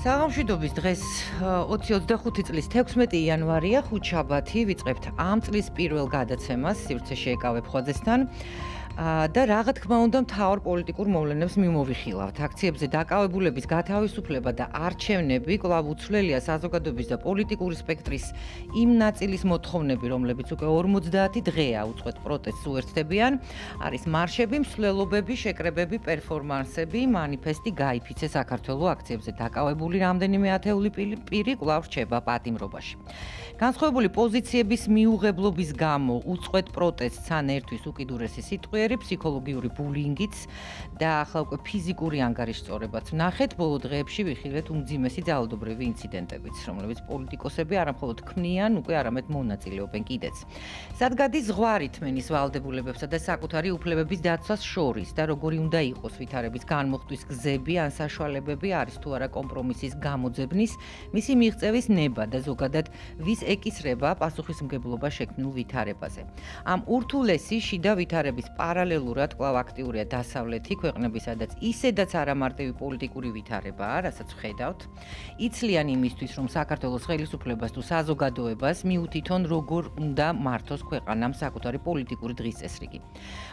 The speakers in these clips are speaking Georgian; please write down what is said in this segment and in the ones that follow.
საღამშვიდობის დღეს 2025 წლის 16 იანვარია, ხუთშაბათი, ვიწყებთ ამ წლის პირველ გადაცემას სივრცეში ეკავებ ხოძესთან. და რა თქმა უნდა მთავარ პოლიტიკურ მოვლენებს მიმოვიხილავთ. აქციებზე დაკავებულების გათავისუფლება და არჩევნები კვლავ უცვლელია საზოგადოების და პოლიტიკური სპექტრის იმ ნაწილის მოთხოვნები, რომლებიც უკვე 50 დღეა უწყვეტ პროტესტს უერთდებიან. არის მარშები, მსვლელობები, შეკრებები, პერფორმანსები, მანიფესტი გაიფიცე საქართველოს აქციებზე დაკავებული რამდენიმე ათეული პირი კვლავ რჩება პატიმრობაში. განსხვავებული პოზიციების მიუღებლობის გამო უწყვეტ პროტესტს ან ერთვის უკიდურესი სიტყვიერი ფსიქოლოგიური ბულინგიც და ახლა უკვე ფიზიკური ანგარიშწორებაც ვნახეთ. ბოლო დღეებში ვიხილეთ უმძიმესი ძალადობრივი ინციდენტებიც, რომლებიც პოლიტიკოსები არამხოლოდ ქმნიან, უკვე არამედ მონაწილეობენ კიდეც. სად გადის ზღვარი თმენის ვალდებულებებსა და საკუთარი უფლებების დაცვას შორის და როგორი უნდა იყოს ვითარების განმოხტვის გზები ან საშუალებები არის თუ არა კომპრომისის გამოძებნის, მისი მიღწევის ნება და ზოგადად ვის ეკისრება პასუხისმგებლობა შექმნილ ვითარებაზე. ამ ურთულესი შიდა ვითარების პარალელურად კვლავ აქტიურია დასავლეთი ქვეყნები, სადაც ისედაც არამარტივი პოლიტიკური ვითარებაა, რასაც ვხედავთ. იცლიან იმისთვის, რომ საქართველოს ხელისუფლებას თუ საზოგადოებას მიუთითონ როგორ უნდა მართოს ქვეყანამ საკუთარი პოლიტიკური დღის წესრიგი.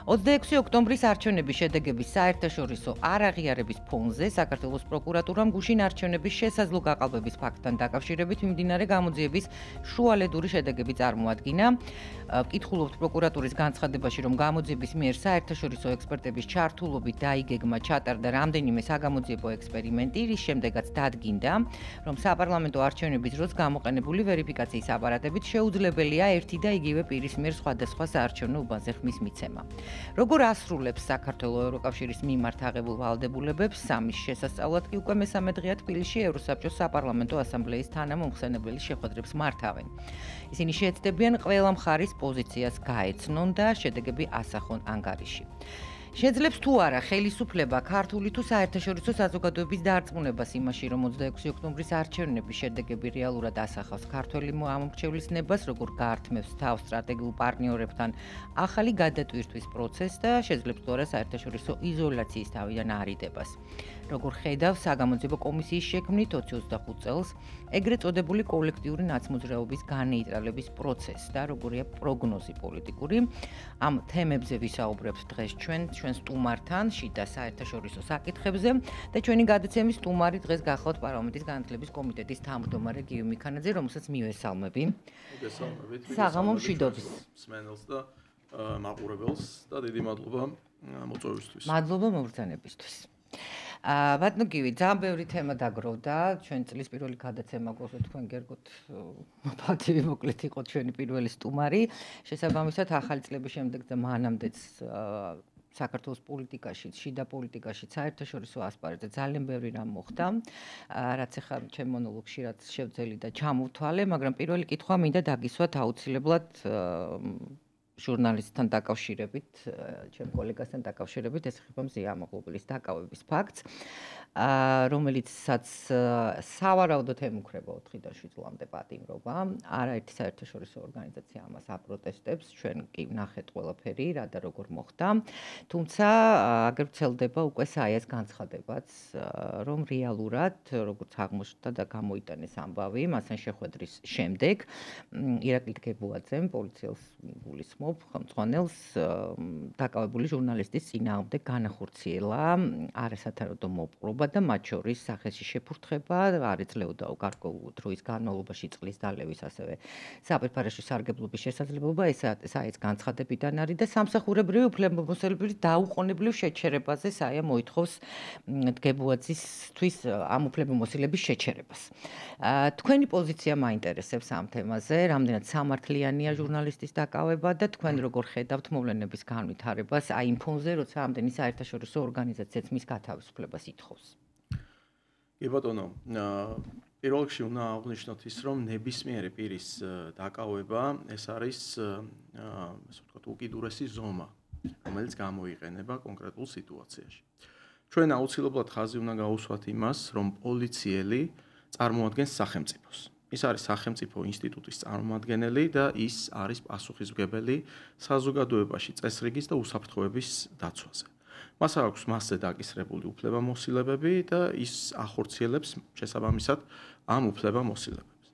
26 ოქტომბრის არჩევნების შედეგების საერთაშორისო არაღიარების ფონზე საქართველოს პროკურატურამ გუშინ არჩევნების შესაძლო გაყალბების ფაქტთან დაკავშირებით მიმდინარე გამოძიების შუალედური შედეგები წარმოადგინა. ვკითხულობთ პროკურატურის განცხადებაში, რომ გამოძიების მიერ საერთაშორისო ექსპერტების ჩართულობით დაიგეგმა ჩატარდა რამდენიმე საგამოძიებო ექსპერიმენტი, რის შემდეგაც დადგინდა, რომ საპარლამენტო არჩევნების დროს გამოყენებული ვერიფიკაციის აპარატებით შეუძლებელია ერთი და იგივე პირის მიერ სხვადასხვა საარჩევნო უბანზე ხმის მიცემა. როგორ ასრულებს საქართველოს ევროკავშირის მიმართ აღებულ ვალდებულებებს, სამის შესასწავლად კი უკვე მესამე დღეა თბილისში ევროსაბჭოს საპარლამენტო ასამბლეის თანამომხსენებელი შეხვედრებს მართავენ. ისინი შეეცდებიან ყველა მხარის პოზიციას გაეცნონ და შედეგები ასახონ ანგარიში. შეძლებს თუ არა ხელისუფლება ქართული თუ საერთაშორისო საზოგადოების დარწმუნებას იმაში, რომ 26 ოქტომბრის არჩევნების შედეგები რეალურად ასახავს ქართველი ამომრჩევლის ნებას, როგორ გაართმევს თავს სტრატეგიულ პარტნიორებთან ახალი გადატვირთვის პროცესს და შეძლებს თუ არა საერთაშორისო იზოლაციის თავიდან არიდებას. როგორ ხედავს საგამოძიებო კომისიის შექმნით 2025 წელს ეგრეთ წოდებული კოლექტიური ნაცმოძრაობის განეიტრალების პროცესს და როგორია პროგნოზი პოლიტიკური. ამ თემებზე ვისაუბრებთ დღეს ჩვენ სტუმართან შიდა საერთაშორისო საკითხებზე და ჩვენი გადაცემის სტუმარი დღეს გახლავთ პარლამენტის განათლების კომიტეტის თავმჯდომარე გიო მიქანაძე, რომელსაც მივესალმები. მოგესალმებით. საღამომშვიდობის მსმენელს და მაყურებელს და დიდი მადლობა მოწვევისთვის. მადლობა მობრძანებისთვის. ბატონო გივი, ძალიან ბევრი თემა დაგროვდა. ჩვენ წლის პირველი გადაცემა გქონდა, თქვენ გერგოთ პატივი მოკლედ იყო ჩვენი პირველი სტუმარი. შესაბამისად, ახალი წლების შემდეგ და მანამდეც საქართველოს პოლიტიკაში, შიდა პოლიტიკაში, საერთაშორისო ასპარეზზე ძალიან ბევრი რამ მოხდა, რაც ახლა ჩემ მონოლოგში რაც შევძელი და ჩამოვთვალე, მაგრამ პირველი კითხვა მინდა დაგისვათ აუცილებლად ჟურნალისტთან დაკავშირებით, ჩემ კოლეგასთან დაკავშირებით, ეს ხება მზია ამაღლობელის დაკავების ფაქტს, რომელიცაც სავარაუდოდ ემუქრება 4 და 7 წლამდე პატიმრობა. არაერთი საერთაშორისო ორგანიზაცია ამას აპროტესტებს, ჩვენ კი ვნახეთ ყველაფერი, რა და როგორ მოხდა. თუმცა აგერ ვრცელდება უკვე საიას განცხადებაც, რომ რეალურად, როგორც აღმოჩნდა და გამოიტანეს ამბავი, მასთან შეხვედრის შემდეგ, ირაკლი გებუაძემ პოლიციელს გულისხმობ ხელმძღვანელს დაკავებული ჟურნალისტის წინააღმდეგ განახორციელა არასათანადო მოპყრობა და მათ შორის სახეში შეფურთხება, არ ეძლეოდა გარკვეულ დროის განმავლობაში წყლის დალევის, ასევე საპირფარეში სარგებლობის შესაძლებლობა, ეს განცხადებიდან არის და სამსახურებრივი უფლებამოსილების დაუყოვნებლივ შეჩერებაზე საია მოითხოვს გებუაძისთვის ამ უფლებამოსილების შეჩერებას. თქვენი პოზიცია მაინტერესებს ამ თემაზე, რამდენად სამართლიანია ჟურნალისტის დაკავება და თქვენ როგორ ხედავთ მოვლენების განვითარებას აი იმ ფონზე, როცა ამდენი საერთაშორისო ორგანიზაციაც მის გათავისუფლებას ითხოვს. კი ბატონო, პირველ რიგში უნდა აღვნიშნოთ ის, რომ ნებისმიერი პირის დაკავება ეს არის ასე ვთქვათ უკიდურესი ზომა, რომელიც გამოიყენება კონკრეტულ სიტუაციაში. ჩვენ აუცილებლად ხაზი უნდა გაუსვათ იმას, რომ პოლიციელი წარმოადგენს სახელმწიფოს. ის არის სახელმწიფო ინსტიტუტის წარმომადგენელი და ის არის პასუხისმგებელი საზოგადოებაში წესრიგის და უსაფრთხოების დაცვაზე. მას აქვს მასზე დაკისრებული უფლებამოსილებები და ის ახორციელებს შესაბამისად ამ უფლებამოსილებებს.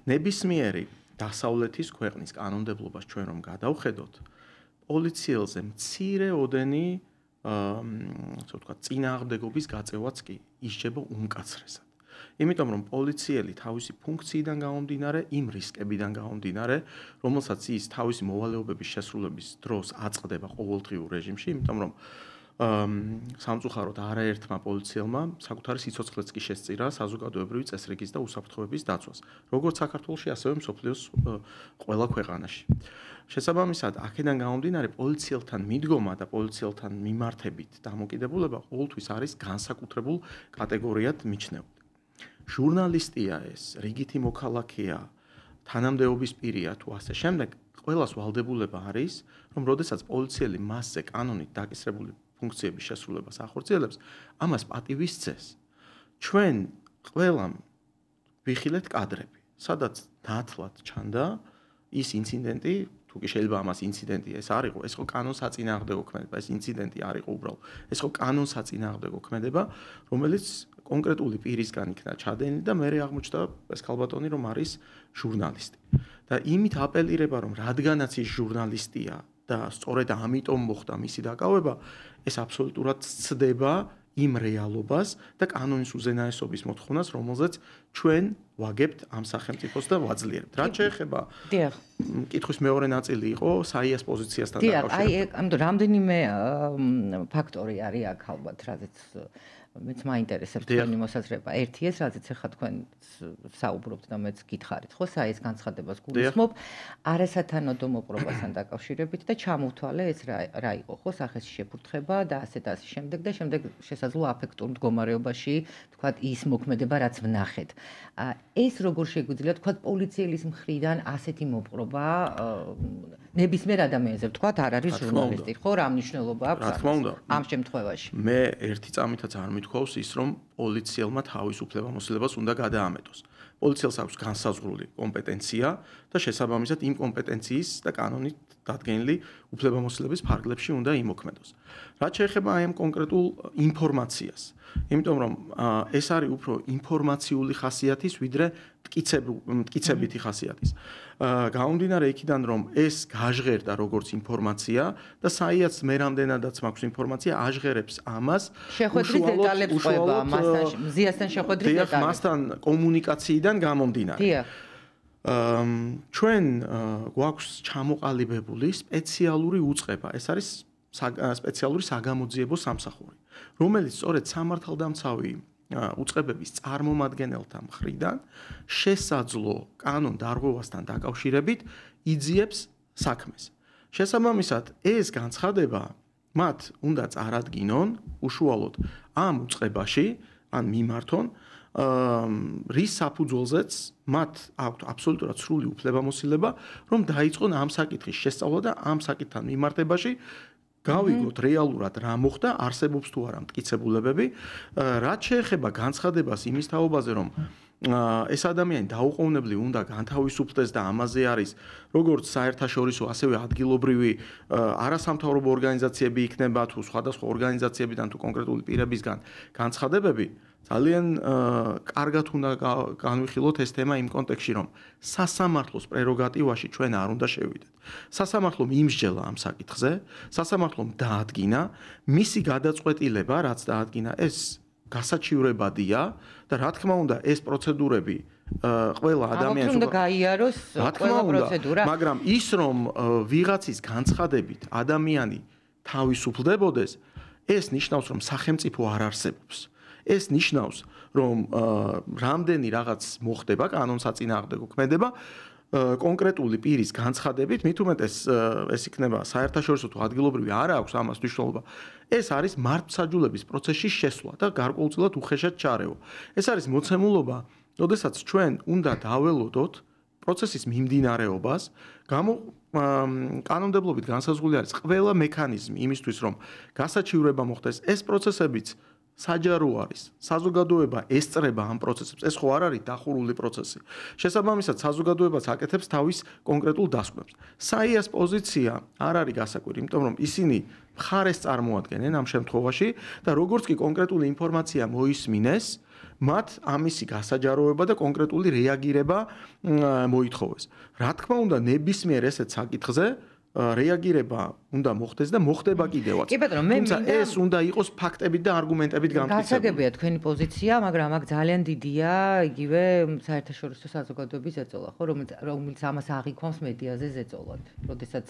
ნებისმიერი დასავლეთის ქვეყნის კანონმდებლობას ჩვენ რომ გადავხედოთ, პოლიციელზე მცირეოდენი ასე ვთქვათ, წინააღმდეგობის გაწევაც კი ისჯება უმკაცრესად. იმიტომ რომ პოლიციელი თავისი ფუნქციიდან გამომდინარე, იმ რისკებიდან გამომდინარე, რომელსაც ის თავისი მოვალეობების შესრულების დროს აწყდება ყოველდღიურ რეჟიმში, იმიტომ რომ სამწუხაროდ არაერთმა პოლიციელმა საკუთარი სიცოცხლეც კი შესწირა საზოგადოებრივი წესრიგის და უსაფრთხოების დაცვას, როგორც საქართველოში, ასევე მსოფლიოს ყველა ქვეყანაში. შესაბამისად, აქედან გამომდინარე, პოლიციელთან მიდგომა და პოლიციელთან მიმართებით დამოკიდებულება ყოველთვის არის განსაკუთრებულ კატეგორიად მიჩნეული. ჟურნალისტია ეს, რიგითი მოქალაქეა, თანამდებობის პირია თუ ასე შემდეგ, ყველას ვალდებულება არის, რომ როდესაც პოლიციელი მასზე კანონით დაკისრებული ფუნქციების შესრულებას ახორციელებს, ამას პატივი სცეს. ჩვენ ყველამ ვიხილეთ კადრები, სადაც ნათლად ჩანდა ის ინციდენტი, თუ კი შეიძლება ამას ინციდენტი ეს არ იყო, ეს ხო კანონსაწინააღმდეგო ქმედება, ეს ინციდენტი არ იყო უბრალოდ. ეს ხო კანონსაწინააღმდეგო ქმედება, რომელიც კონკრეტული პირისგან იქნა ჩადენილი და მე აღმოჩნდა ეს ქალბატონი რომ არის ჟურნალისტი. და იმით აპელირება რომ რადგანაც ის ჟურნალისტია და სწორედ ამიტომ მოხდა მისი დაკავება, ეს აბსოლუტურად სცდება იმ რეალობას და კანონის უზენაესობის მოთხოვნას, რომელზეც ჩვენ ვაგებთ ამ სახელმწიფოს და ვაძლიერებთ. რაც შეეხება კითხვის მეორე ნაწილი იყო საიას პოზიციასთან აი, დაკავშირებით. ამიტომ რამდენიმე ფაქტორი არის აქ ალბათ, რაზეც მეც მაინტერესებს თქვენი მოსაზრება. ერთი ეს, რაზეც ახლა თქვენ საუბრობთ და მეც გითხარით, ხო, საის განცხადებას გულისხმობ, არასათანადო მოპყრობასთან დაკავშირებით და ჩამოვთვალე ეს რა იყო, ხო, სახეში შეფურთხება და ასე და ასე შემდეგ და შემდეგ შესაძლო აფექტურ მდგომარეობაში, თქვათ, ის მოქმედება, რაც ვნახეთ. ეს როგორ შეგვიძლია, თქვათ, პოლიციელის მხრიდან ასეთი მოპყრობა ნებისმიერ ადამიანზე, თქვათ, არ არის ჟურნალისტი, ხო, რა მნიშვნელობა აქვს ამ შემთხვევაში? მე ერთი წამითაც არ მithქვავს ის, რომ პოლიციელმა თავის უფლებამოსილებას უნდა გადაამეტოს. პოლიციელს აქვს განსაზღვრული კომპეტენცია და შესაბამისად იმ კომპეტენციის და კანონით დადგენილი უფლებამოსილების ფარგლებში უნდა იმოქმედოს. რაც შეეხება აი ამ კონკრეტულ ინფორმაციას, იმიტომ რომ ეს არის უფრო ინფორმაციული ხასიათის, ვიდრე მტკიცებითი ხასიათის. გამომდინარე იქიდან, რომ ეს გაჟღერდა როგორც ინფორმაცია და საიაც მე რამდენადაც მაქვს ინფორმაცია, აჟღერებს ამას შეხვედრის დეტალებს ყვება, მასთან მზიასთან შეხვედრის დეტალებს. მასთან კომუნიკაციიდან გამომდინარე. ჩვენ გვაქვს ჩამოყალიბებული სპეციალური უწყება, ეს არის სპეციალური საგამოძიებო სამსახური, რომელიც სწორედ სამართალდამცავი უწყებების წარმომადგენელთა მხრიდან შესაძლო კანონ დარღვევასთან დაკავშირებით იძიებს საქმეს. შესაბამისად, ეს განცხადება მათ უნდა წარადგინონ უშუალოდ ამ უწყებაში, ან მიმართონ, რის საფუძველზეც მათ აქვთ აბსოლუტურად სრული უფლებამოსილება, რომ დაიწყონ ამ საკითხის შესწავლა და ამ საკითხთან მიმართებაში გავიგოთ რეალურად რა მოხდა, არსებობს თუ არა მტკიცებულებები, რაც შეეხება განცხადებას იმის თაობაზე, რომ ეს ადამიანი დაუყოვნებლივ უნდა განთავისუფლდეს და ამაზე არის როგორც საერთაშორისო, ასევე ადგილობრივი არასამთავრობო ორგანიზაციები იქნება თუ სხვადასხვა ორგანიზაციებიდან თუ კონკრეტული პირებისგან განცხადებები, ძალიან კარგად უნდა განვიხილოთ ეს თემა იმ კონტექსტში, რომ სასამართლოს პრეროგატივაში ჩვენ არ უნდა შევიდეთ. სასამართლომ იმსჯელა ამ საკითხზე, სასამართლომ დაადგინა, მისი გადაწყვეტილება, რაც დაადგინა, ეს გასაჩივრებადია და რა თქმა უნდა, ეს პროცედურები ყველა ადამიანს უნდა გაიაროს ყველა პროცედურა, მაგრამ ის რომ ვიღაცის განცხადებით ადამიანი თავისუფლდებოდეს, ეს ნიშნავს, რომ სახელმწიფო არ არსებობს. ეს ნიშნავს, რომ რამდენი რაღაც მოხდება კანონსაწინააღმდეგო ქმედება კონკრეტული პირის განცხადებით, მით უმეტეს ეს იქნება საერთაშორისო თუ ადგილობრივი არ აქვს ამას მნიშვნელობა. ეს არის მართლმსაჯულების პროცესში შესვლა და გარკვეულწილად უხეშად ჩარევა. ეს არის მოცემულობა, როდესაც ჩვენ უნდა დაველოდოთ პროცესის მიმდინარეობას, კანონმდებლობით განსაზღვრული არის ყველა მექანიზმი იმისთვის, რომ გასაჩივრება მოხდეს. ეს პროცესებიც საჯარო არის. საზოგადოება ესწრება ამ პროცესებს. ეს ხო არ არის დახურული პროცესი. შესაბამისად, საზოგადოებაც აკეთებს თავის კონკრეტულ დასკვნებს. საიას პოზიცია არ არის გასაკვირი, იმიტომ რომ ისინი მხარეს წარმოადგენენ ამ შემთხვევაში და როგორც კი კონკრეტული ინფორმაცია მოისმინეს, მათ ამისი გასაჯაროება და კონკრეტული რეაგირება მოითხოვეს. რა თქმა უნდა, ნებისმიერ ესეთ საკითხზე რეაგირება უნდა მოხდეს და მოხდება კიდევაც. თუმცა ეს უნდა იყოს ფაქტებით და არგუმენტებით გამტკიცებული. გასაგებია თქვენი პოზიცია, მაგრამ აქ ძალიან დიდია იგივე საერთაშორისო საზოგადოების ზეწოლა, ხო, რომელიც ამას აღიქვამს მედიაზე ზეწოლად. როდესაც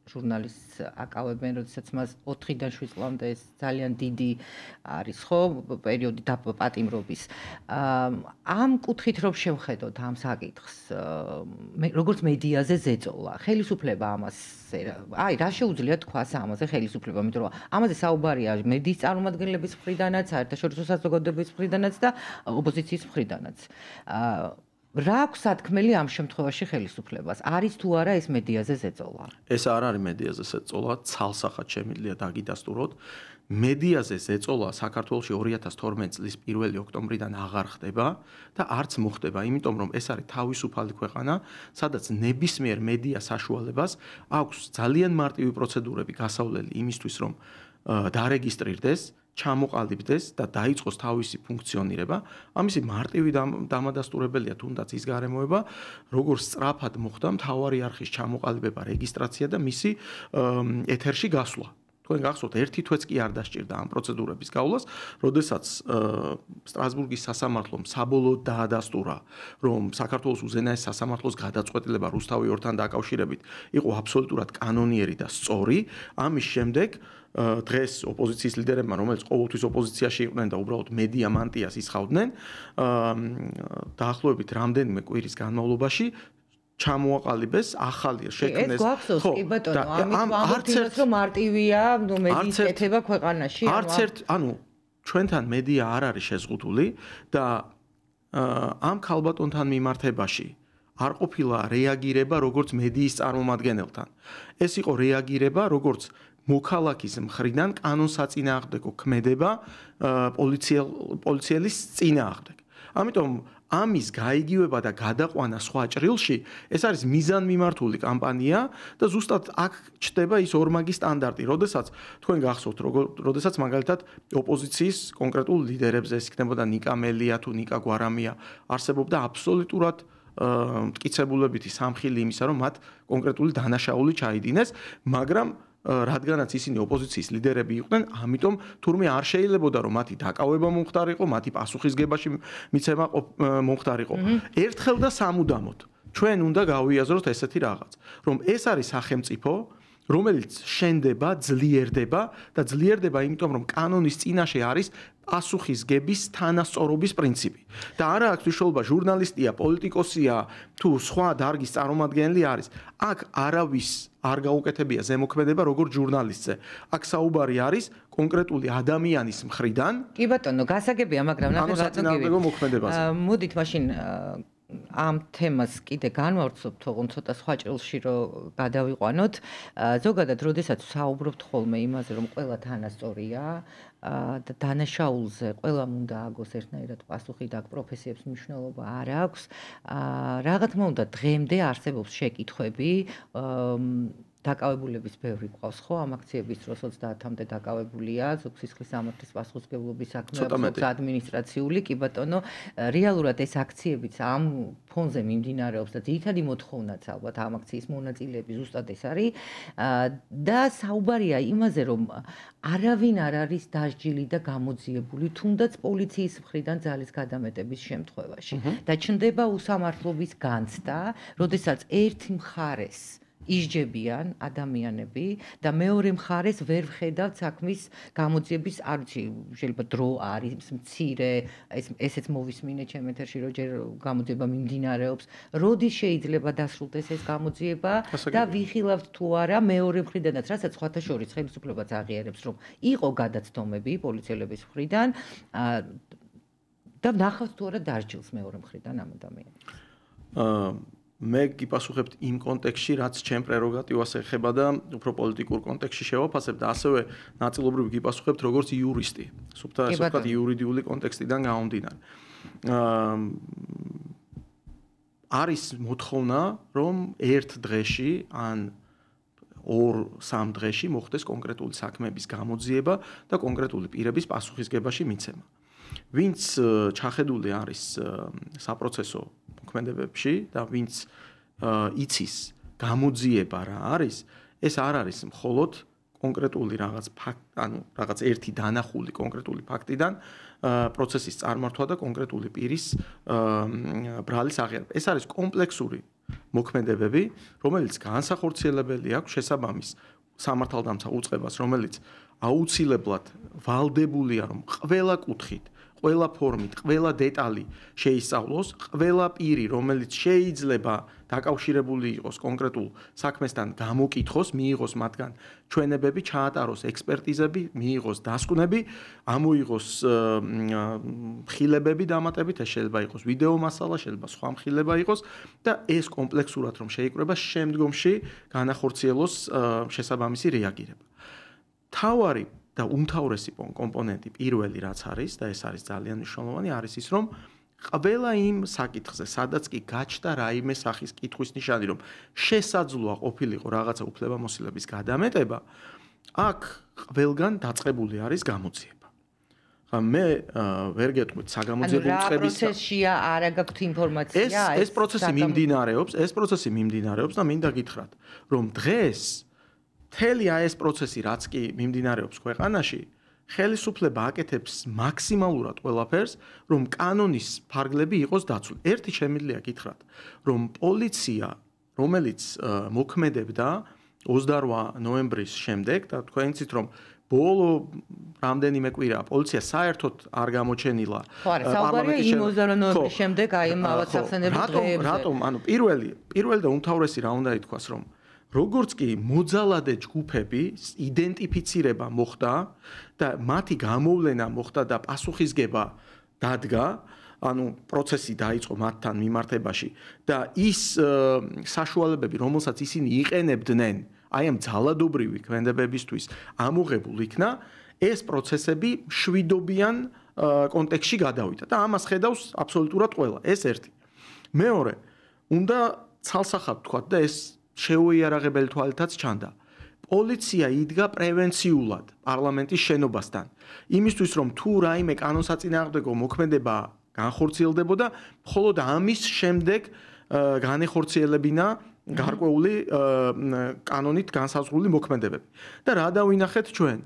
ჟურნალისტს აკავებენ, როდესაც მას 4-დან 7 წლამდე ეს ძალიან დიდი არის, ხო, პერიოდი პატიმრობის. ამ კუთხით რომ შევხედოთ ამ საკითხს, როგორც მედიაზე ზეწოლა, ხელისუფლება ამას რა შეუძლია თქვას ამაზე ხელისუფლება, იმიტომ რომ ამაზე საუბარია მედიის წარმომადგენლების მხრიდანაც, საერთაშორისო საზოგადოების მხრიდანაც და ოპოზიციის მხრიდანაც. რა აქვს სათქმელი ამ შემთხვევაში ხელისუფლებას? არის თუ არა ეს მედიაზე ზეწოლა? ეს არ არის მედიაზე ზეწოლა, ცალსახად შემიძლია დაგიდასტუროთ. მედიაზე ზეწოლა საქართველოში 2012 წლის 1 ოქტომბრიდან აღარ ხდება და არც მოხდება, იმიტომ რომ ეს არის თავისუფალი ქვეყანა, სადაც ნებისმიერ მედია საშუალებას აქვს ძალიან მარტივი პროცედურები გასავლელი იმისთვის, რომ დარეგისტრირდეს, ჩამოყალიბდეს და დაიწყოს თავისი ფუნქციონირება. ამისი მარტივი დამადასტურებელია თუნდაც ის გარემოება, როგორ სწრაფად მოხდა მთავარი არხის ჩამოყალიბება, რეგისტრაცია და მისი ეთერში გასვლა. თქვენ გახსოვთ, ერთი თვეც კი არ დასჭირდა ამ პროცედურების გავლას, როდესაც სტრასბურგის სასამართლომ საბოლოოდ დაადასტურა, რომ საქართველოს უზენაეს სასამართლოს გადაწყვეტილება რუსთავი ორთან დაკავშირებით იყო აბსოლუტურად კანონიერი და სწორი. ამის შემდეგ დღეს ოპოზიციის ლიდერებმა, რომელიც ყოველთვის ოპოზიციაში იყვნენ და უბრალოდ მედია მანტიას ისხავდნენ, დაახლოებით რამდენიმე კვირის განმავლობაში ჩამოაყალიბეს ახალი შექმნეს. ეს გვახსოვს კი ბატონო, ამით რომ მარტივია მედიის კეთება ქვეყანაში. ჩვენთან მედია არ არის შეზღუდული და ამ ქალბატონთან მიმართებაში არ ყოფილა რეაგირება როგორც მედიის წარმომადგენელთან. ეს იყო რეაგირება როგორც მოქალაქის მხრიდან კანონსაწინააღმდეგო ქმედება პოლიციელის წინააღმდეგ. ამიტომ ამის გაიგივება და გადაყვანა სხვა ჭრილში, ეს არის მიზანმიმართული კამპანია და ზუსტად აქ ჩდება ის ორმაგი სტანდარტი, როდესაც თქვენ გახსოვთ, როდესაც მაგალითად ოპოზიციის კონკრეტულ ლიდერებზე ეს იქნებოდა ნიკა მელია თუ ნიკა გვარამია, არსებობდა აბსოლუტურად მტკიცებულებითი სამხილი იმისა, რომ მათ კონკრეტული დანაშაული ჩაიდინეს, მაგრამ რადგანაც ისინი ოპოზიციის ლიდერები იყვნენ, ამიტომ თურმე არ შეიძლებოდა რომ მათი დაკავება მომხდარიყო, მათი პასუხისგებაში მიცემა მომხდარიყო. ერთხელ და სამუდამოდ ჩვენ უნდა გავიაზროთ ესეთი რაღაც, რომ ეს არის სახელმწიფო, რომელიც შენდება, ძლიერდება და ძლიერდება იმიტომ რომ კანონის წინაშე არის პასუხისგების თანასწორობის პრინციპი. და არა აქვს მნიშვნელობა ჟურნალისტია, პოლიტიკოსია თუ სხვა დარგის წარმომადგენელი არის. აქ არავის არ გაუკეთებია ზემოქმედება როგორც ჟურნალისტზე. აქ საუბარი არის კონკრეტული ადამიანის მხრიდან. კი ბატონო, გასაგებია, მაგრამ კანონსაწინააღმდეგო მოქმედებაზე. მოდით მაშინ ამ თემას კიდე განვავრცობთ, თორემ ცოტა სხვა ჭრილში რომ გადავიყვანოთ. ზოგადად, როდესაც საუბრობთ ხოლმე იმაზე, რომ ყველა თანასწორია და დანაშაულზე ყველამ უნდა აგოს ერთნაირად პასუხი და პროფესიებს მნიშვნელობა არ აქვს. რა თქმა უნდა, დღემდე არსებობს შეკითხვები, დაკავებულების ბევრი ყავს ხო ამ აქციების დროს 30-მდე დაკავებულია ზოგსისხლის სამართლის პასუხისმგებლობის საქმეების ადმინისტრაციული კი ბატონო რეალურად ეს აქციებიც ამ ფონზე მიმდინარეობს და ძირითადი მოთხოვნაც ალბათ ამ აქციის მონაწილეები ზუსტად ეს არის და საუბარია იმაზე რომ არავინ არ არის დასჯილი და გამოძიებული თუნდაც პოლიციის მხრიდან ძალის გადამეტების შემთხვევაში და ჩნდება უსამართლობის განცდა, როდესაც ერთი მხარეს ისჯებიან ადამიანები და მეორე მხარეს ვერ ვხედავთ საქმის გამოძიების არ ვიცი შეიძლება დრო არის მცირე ესეც მოვისმინე ჩემ ეთერში რომ ჯერ გამოძიება მიმდინარეობს როდის შეიძლება დასრულდეს ეს გამოძიება და ვიხილავთ თუ არა მეორე მხრიდანაც რასაც სხვათა შორის ხელისუფლებაც აღიარებს რომ იყო გადაცდომები პოლიციელების მხრიდან და ნახავთ თუ არა დასჯილს მეორე მხრიდან ამ ადამიანებს მე გიპასუხებთ იმ კონტექსტში, რაც ჩემ პრეროგატივას ეხება და უფრო პოლიტიკურ კონტექსტში შევაფასებ და ასევე ნაწილობრივ გიპასუხებთ როგორც იურისტი, სუბტიტრად იურიდიული კონტექსტიდან გამომდინარე. არის მოთხოვნა, რომ ერთ დღეში ან 2-3 დღეში მოხდეს კონკრეტული საქმეების გამოძიება და კონკრეტული პირების პასუხისგებაში მიცემა. ვინც ჩახედული არის საპროცესო მოქმედებებში და ვინც იცის გამოძიება რა არის, ეს არ არის მხოლოდ კონკრეტული რაღაც რაღაც ერთი დანახული კონკრეტული ფაქტიდან პროცესის წარმართვა და კონკრეტული პირის ბრალის აღიარება. ეს არის კომპლექსური მოქმედებები, რომელიც განსახორციელებელი აქვს შესაბამის სამართალდამცა უწყებას, რომელიც აუცილებლად ვალდებულია, რომ ყველა კუთხით, ყველა ფორმით, ყველა დეტალი შეისწავლოს, ყველა პირი, რომელიც შეიძლება დაკავშირებული იყოს კონკრეტულ საქმესთან, გამოკითხოს, მიიღოს მათგან ჩვენებები, ჩაატაროს ექსპერტიზები, მიიღოს დასკვნები, ამოიღოს მხილებები დამატებით, ეს შეიძლება იყოს ვიდეო მასალა, შეიძლება სხვა მხილება იყოს და ეს კომპლექსურად რომ შეიკრება, შემდგომში განახორციელოს შესაბამისი რეაგირება. თავარი და უმთავრესი კომპონენტი პირველი რაც არის და ეს არის ძალიან მნიშვნელოვანი არის ის რომ ყველა იმ საკითხზე სადაც კი გაჩნდა რაიმე სახის კითხვის ნიშანი რომ შესაძლოა ყოფილიყო რაღაცა უფლებამოსილების გადამეტება აქ ყველგან დაწყებული არის გამოძიება. მე ვერ გეტყვით საგამოძიებო უწყების პროცესშია არა გაქვთ ინფორმაცია ეს პროცესი მიმდინარეობს და მინდა გითხრათ რომ დღეს მთელი ეს პროცესი რაც კი მიმდინარეობს ქვეყანაში ხელისუფლება აკეთებს მაქსიმალურად ყველაფერს რომ კანონის ფარგლები იყოს დაცული. ერთი შემიძლია გითხრათ რომ პოლიცია რომელიც მოქმედებდა 28 ნოემბრის შემდეგ და თქვენ იცით რომ ბოლო რამდენიმე კვირა პოლიცია საერთოდ არ გამოჩენილა პარლამენტის 28 ნოემბრის შემდეგ აი ამავე სახსენების დღეებზე. რატომ? ანუ პირველი და უმთავრესი რა უნდა ითქვას რომ როგორც კი მოძალადე ჯგუფები იდენტიფიცირება მოხდა და მათი გამოვლენა მოხდა და პასუხისგება დადგა, ანუ პროცესი დაიწყო მათთან მიმართებაში და ის საშუალებები, რომელსაც ისინი იყენებდნენ, აი ამ ძალადობრივი ქმედებებისთვის ამოღებულ იქნა, ეს პროცესები შვიდობიან კონტექსტში გადავიდა და ამას ხედავს აბსოლუტურად ყველა. ეს ერთი. მეორე, უნდა ცალსახად ვთქვათ და ეს შეუიარაღებელი თვალითაც ჩანდა. პოლიცია იდგა პრევენციულად პარლამენტის შენობასთან. იმისთვის რომ თუ რაიმე კანონსაწინააღმდეგო მოქმედება განხორციელდებოდა, მხოლოდ ამის შემდეგ განეხორციელებინა გარკვეული კანონით განსაზღვრული მოქმედებები. და რა დავინახეთ ჩვენ,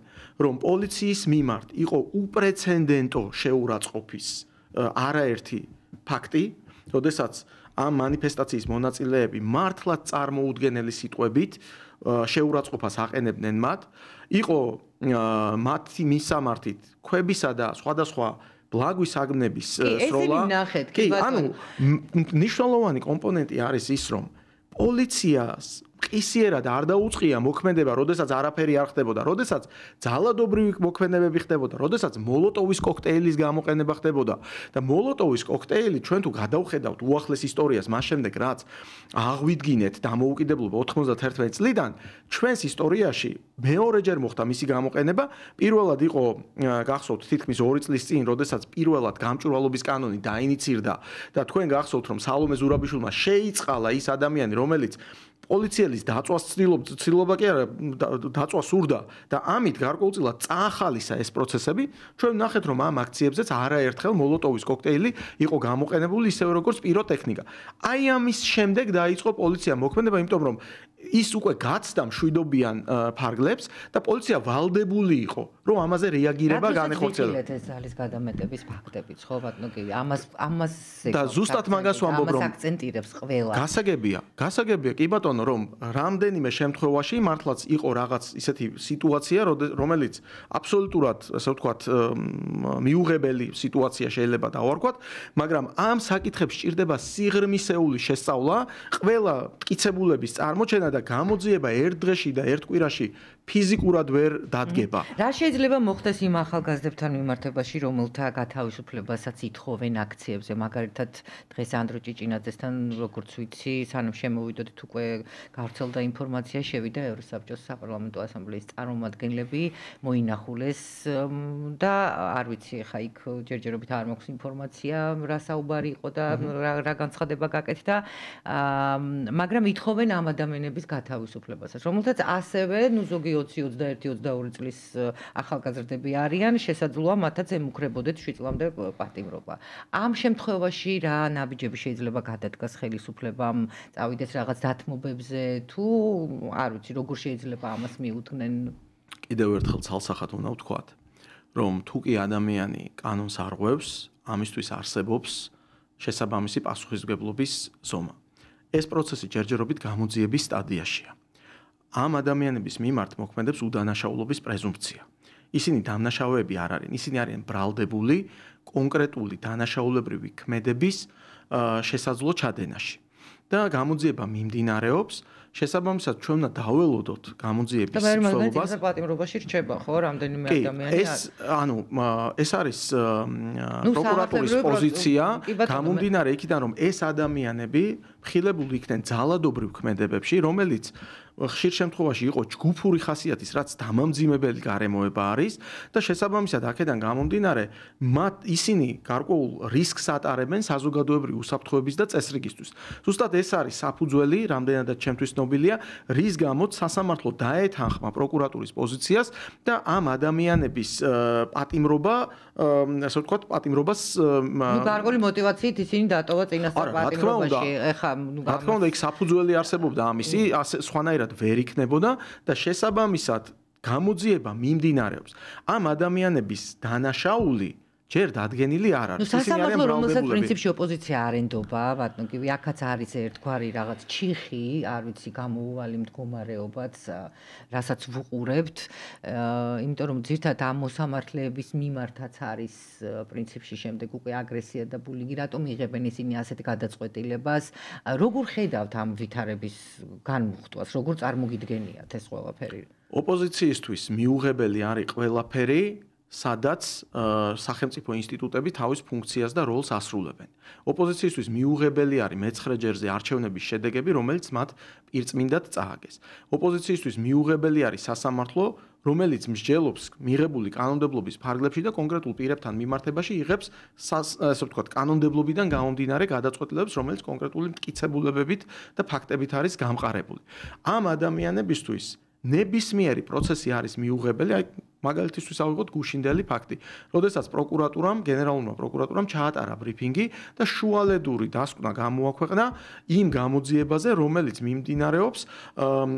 რომ პოლიციის მიმართ იყო უპრეცედენტო შეურაცხყოფის არაერთი ფაქტი, როდესაც ამ მანიფესტაციის მონაწილეები მართლაც წარმოუდგენელი სიტყვებით შეურაცხყოფას აყენებდნენ მათ. იყო მათი მისამართით ქვებისა და სხვადასხვა ბლაგვის საგნების სროლა. კი, ანუ მნიშვნელოვანი კომპონენტი არის ის, რომ პოლიციას ყისიერად არ დაუწყია მოქმედება, როდესაც არაფერი არ ხდებოდა, როდესაც ძალადობრივი მოქმედებები ხდებოდა, როდესაც მოლოტოვის კოქტეილის გამოყენება ხდებოდა და მოლოტოვის კოქტეილი ჩვენ თუ გადავხედავთ უახლეს ისტორიას, მას შემდეგ რაც აღვიდგინეთ დამოუკიდებლობა 91 წლიდან, ჩვენს ისტორიაში მეორეჯერ მოხდა მისი გამოყენება. პირველად იყო გახსოვთ თითქმის 2 წლის წინ, როდესაც პირველად გამჭვირვალობის კანონი დაინიცირდა და თქვენ გახსოვთ რომ სალომე ზურაბიშვილმა შეიწყალა ის ადამიანი, რომელიც პოლიციელის დაწვას ცდილობა კი არა დაწვა სურდა და ამით გარკვეულწილად წაახალისა ეს პროცესები. ჩვენ ვნახეთ რომ ამ აქციებზეც არაერთხელ მოლოტოვის კოქტეილი იყო გამოყენებული ისევე როგორც პიროტექნიკა. აი ამის შემდეგ დაიწყო პოლიცია მოქმედება, იმიტომ რომ ის უკვე გაცდა მშვიდობიან ფარგლებს და პოლიცია ვალდებული იყო რომ ამაზე რეაგირება განეხორციელოს. ეს ძალის გადამეტების ფაქტები, ხო ბატონო, კი, ამას და ზუსტად მაგას ვამბობ რომ ამას აქცენტირებს ყველა. გასაგებია კი ბატონო რომ რამდენიმე შემთხვევაში მართლაც იყო რაღაც ისეთი სიტუაცია, რომელიც აბსოლუტურად, ასე ვთქვათ, მიუღებელი სიტუაცია შეიძლება დავარქვათ, მაგრამ ამ საკითხებს სჭირდება სიღრმისეული შესწავლა, ყველა მტკიცებულების წარმოჩენა და გამოძიება ერთ დღეში და ერთ კვირაში ფიზიკურად ვერ დადგება. რა შეიძლება მოხდეს იმ ახალგაზრდებთან მიმართებაში, რომელთა გათავისუფლებასაც ითხოვენ აქციებზე, მაგალითად დღეს ანდრო ჭიჭინაძესთან, როგორც ვიცი, სანამ შემოვიდოდით უკვე გავრცელდა ინფორმაცია, შევიდა ევროსაბჭოს საპარლამენტო ასამბლეის წარმომადგენლები, მოინახულეს და არ ვიცი, ხა იქ ჯერჯერობით არ მაქვს ინფორმაცია, რა საუბარი იყო და რა განცხადება გაკეთდა, მაგრამ ითხოვენ ამ ადამიანების გათავისუფლებასაც, რომელთაც ასევე, ზოგი 20-21-22 წლის ახალგაზრდები არიან, შესაძლოა მათაც ემუქრებოდეთ 7 წლამდე პატიმრობა. ამ შემთხვევაში რა ნაბიჯები შეიძლება გადადგას ხელისუფლებამ, წავიდეს რაღაც დათმობებზე თუ არ ვიცი, როგორ შეიძლება ამას მიუდგნენ? კიდევ ერთხელ ცალსახად უნდა ვთქვათ, რომ თუ კი ადამიანი კანონს არღვევს, ამისთვის არსებობს შესაბამისი პასუხისმგებლობის ზომა. ეს პროცესი ჯერჯერობით გამოძიების სტადიაშია. ამ ადამიანების მიმართ მოქმედებს უდანაშაულობის პრეზუმპცია. ისინი დამნაშავეები არ არიან, ისინი არიან ბრალდებული კონკრეტული დანაშაულებრივი ქმედების შესაძლო ჩადენაში. და გამოძიება მიმდინარეობს, შესაბამისად ჩვენ უნდა დაველოდოთ გამოძიების სრულობას. და პატიმრობაში რჩება ხო რამდენიმე ადამიანი ეს არის პროკურატურის პოზიცია, გამომდინარე იქიდან რომ ეს ადამიანები მხილებული იქნენ ძალადობრივ ქმედებებში, რომელიც ხშირ შემთხვევაში იყო ჯგუფური ხასიათის, რაც დამამძიმებელი გარემოება არის და შესაბამისად აქედან გამომდინარე ისინი გარკვეულ რისკს ატარებენ საზოგადოებრივი უსაფრთხოების და წესრიგისთვის. ზუსტად ეს არის საფუძველი, რამდენადაც ჩემთვის ცნობილია, რის გამოც სასამართლო დაეთანხმა პროკურატურის პოზიციას და ამ ადამიანების პატიმრობა, ასე ვთქვათ, პატიმრობას გარკვეული მოტივაციით ისინი დატოვა წინასწარ პატიმრობაში. რა თქმა უნდა, იქ საფუძველი არსებობდა ამისი, სხვანაირად ვერ იქნებოდა და შესაბამისად გამოძიება მიმდინარეობს. ამ ადამიანების დანაშაული ჯერ დადგენილი არ არის. სასამართლო რომელსაც პრინციპში ოპოზიცია არ ენდობა, ბატონო, კი, აქაც არის ერთგვარი რაღაც ჩიხი, არ ვიცი, გამოუვალი მდგომარეობაც, რასაც ვუყურებთ, იმიტომ რომ ძირთადად ამ მოსამართლეების მიმართაც არის პრინციპში შემდეგ უკვე აგრესია და ბულინგი, რატომ იღებენ ისინი ასეთ გადაწყვეტილებას? როგორ ხედავთ ამ ვითარების განმუხტვას, როგორ წარმოგიდგენიათ ეს ყველაფერი? ოპოზიციისთვის მიუღებელი არის ყველაფერი, სადაც სახელმწიფო ინსტიტუტები თავის ფუნქციას და როლს ასრულებენ. ოპოზიციისთვის მიუღებელი არის მეცხრე ჯერზე არჩევნების შედეგები, რომელიც მათ პირწმინდად წააგეს. ოპოზიციისთვის მიუღებელი არის სასამართლო, რომელიც მსჯელობს მიღებული კანონმდებლობის ფარგლებში და კონკრეტულ პირებთან მიმართებაში იღებს, ასე ვთქვათ, კანონმდებლობიდან გამომდინარე გადაწყვეტილებებს, რომელიც კონკრეტული მტკიცებულებებით და ფაქტებით არის გამყარებული. ამ ადამიანებისთვის ნებისმიერი პროცესი არის მიუღებელი, აი მაგალითისთვის ავიღოთ გუშინდელი ფაქტი. როდესაც პროკურატურამ, გენერალურმა პროკურატურამ ჩაატარა ბრიფინგი და შუალედური დასკვნა გამოაქვეყნა იმ გამოძიებაზე, რომელიც მიმდინარეობს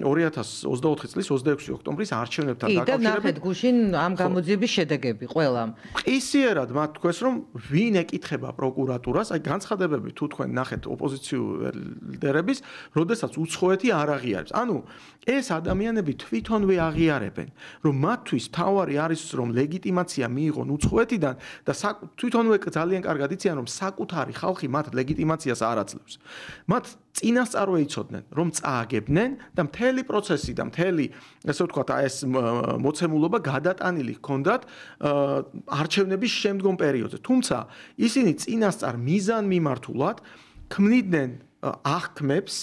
2024 წლის 26 ოქტომბრის არჩევნებთან დაკავშირებით. და ნახეთ გუშინ ამ გამოძიების შედეგები ყველამ. ყისიერად მათ თქვეს, რომ ვინ ეკითხება პროკურატურას, აი განცხადებები თუ თქვენ ნახეთ ოპოზიციური ლიდერების, როდესაც უცხოეთი არ აღიარებს. ანუ ეს ადამიანები თვითონვე აღიარებენ, რომ მათთვის თავარი არის რომ ლეგიტიმაცია მიიღონ უცხოეთიდან და თვითონვე ძალიან კარგად იციან რომ საკუთარი ხალხი მათ ლეგიტიმაციას არ აძლევს. მათ წინასწარვე იცოდნენ რომ წააგებდნენ და მთელი პროცესი და მთელი ასე ვთქვათ ეს მოცემულობა გადატანილი ჰქონდათ არჩევნების შემდგომ პერიოდზე. თუმცა ისინი წინასწარ მიზანმიმართულად ქმნიდნენ აღქმებს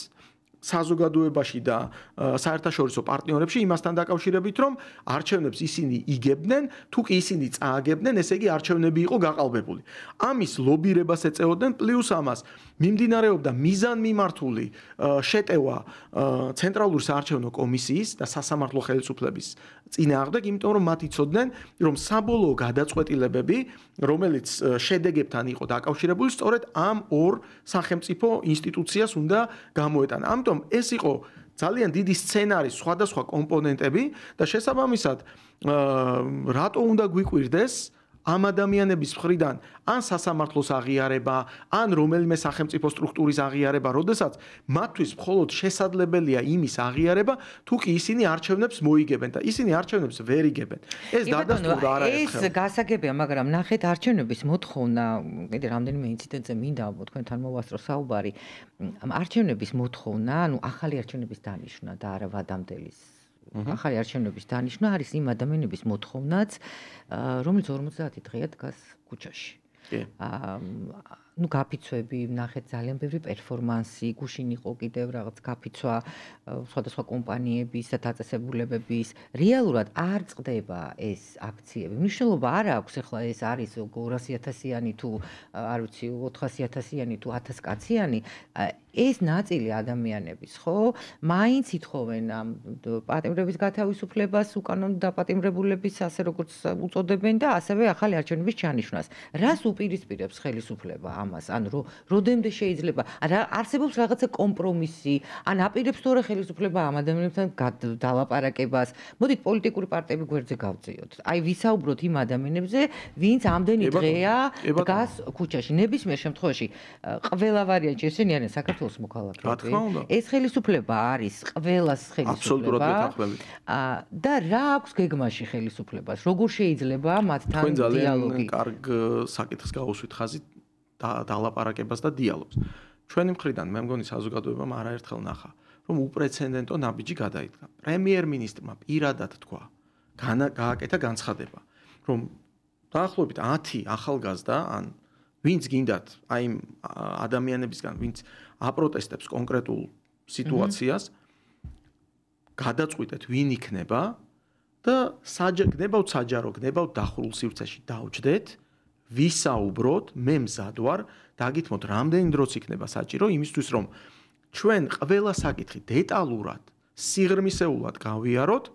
საზოგადოებაში და საერთაშორისო პარტნიორებში იმასთან დაკავშირებით, რომ არჩევნებს ისინი იგებდნენ, თუ კი ისინი წააგებდნენ, ესე იგი არჩევნები იყო გაყალბებული. ამის ლობირებას ეწეოდნენ, პლუს ამას მიმდინარეობდა მიზანმიმართული შეტევა ცენტრალური საარჩევნო კომისიის და სასამართლო ხელისუფლების წინააღმდეგ, იმიტომ რომ მათ იცოდნენ, რომ საბოლოო გადაწყვეტილებები, რომელიც შედეგებთან იყო დაკავშირებული, სწორედ ამ ორ სახელმწიფო ინსტიტუციას უნდა გამოეტანა. ამიტომ ეს იყო ძალიან დიდი სცენარის სხვადასხვა კომპონენტები და შესაბამისად რატო უნდა გვიკვირდეს ამ ადამიანების მხრიდან ან სასამართლოს აღიარება, ან რომელიმე სახელმწიფო სტრუქტურის აღიარება, როდესაც მათთვის მხოლოდ შესაძლებელია იმის აღიარება, თუ კი ისინი არჩევნებს მოიგებენ და ისინი არჩევნებს ვერ იგებენ. ეს დადასტურდა არაერთხელ. ეს გასაგებია, მაგრამ ნახეთ არჩევნების მოთხოვნა, კიდე რამდენიმე ინციდენტზე მინდა თქვენთან მოვასწრო საუბარი. არჩევნების მოთხოვნა, ანუ ახალი არჩევნების დანიშვნა და არა ვადამდელის ახალი არჩევნების დანიშვნა არის იმ ადამიანების მოთხოვნაც, რომელიც 50 დღეა დგას ქუჩაში. ну გაფიცვები, ნახეთ ძალიან ბევრი პერფორმანსი, გუშინ იყო კიდევ რაღაც გაფიცვა სხვადასხვა კომპანიების და დაწესებულებების. რეალურად არ წყდება ეს აქციები. მნიშვნელობა არ აქვს, ახლა ეს არის 200,000-იანი თუ არ ვიცი 400,000-იანი თუ 1000 კაციანი. ეს ნაწილი ადამიანების, ხო, მაინც ითხოვენ ამ პატიმრების გათავისუფლებას, უკანონო დაპატიმრებულების, ასე როგორც უწოდებენ და ასევე ახალი არჩევნების ჩანიშვნას. რას უპირისპირებს ხელისუფლება ამას? ან როდემდე შეიძლება? არსებობს რაღაცა კომპრომისი, ან აპირებს თორე ხელისუფლება ამ ადამიანებთან დალაპარაკებას? მოდით პოლიტიკური პარტიები გვერდზე გავწიოთ. აი ვისაუბროთ იმ ადამიანებზე, ვინც ამდენი დღეა დგას ქუჩაში. ნებისმიერ შემთხვევაში ყველა ვარიანტი ესენი არიან საქართველოს მოქალაქეები. ეს ხელისუფლება არის ყველას ხელისუფლება. და რა აქვს გეგმაში ხელისუფლებას? როგორ შეიძლება მათთან დიალოგი? თქვენ ძალიან კარგ საკითხს გაუსვით ხაზით დალაპარაკებას და დიალოგს. ჩვენი მხრიდან მე მგონი საზოგადოებამ არაერთხელ ნახა, რომ უპრეცედენტო ნაბიჯი გადაიდგა. პრემიერ-მინისტრმა პირადად თქვა, გააკეთა განცხადება, რომ დაახლოებით 10 ახალგაზრდა ან ვინც გინდათ აი იმ ადამიანებისგან, ვინც აპროტესტებს კონკრეტულ სიტუაციას, გადაწყვიტეთ ვინ იქნება და გნებავთ საჯარო, გნებავთ დახურულ სივრცეში დავჯდეთ, ვისაუბროთ, მე მზად ვარ, დაგითმოთ რამდენი დროც იქნება საჭირო იმისთვის, რომ ჩვენ ყველა საკითხი დეტალურად, სიღრმისეულად გავიაროთ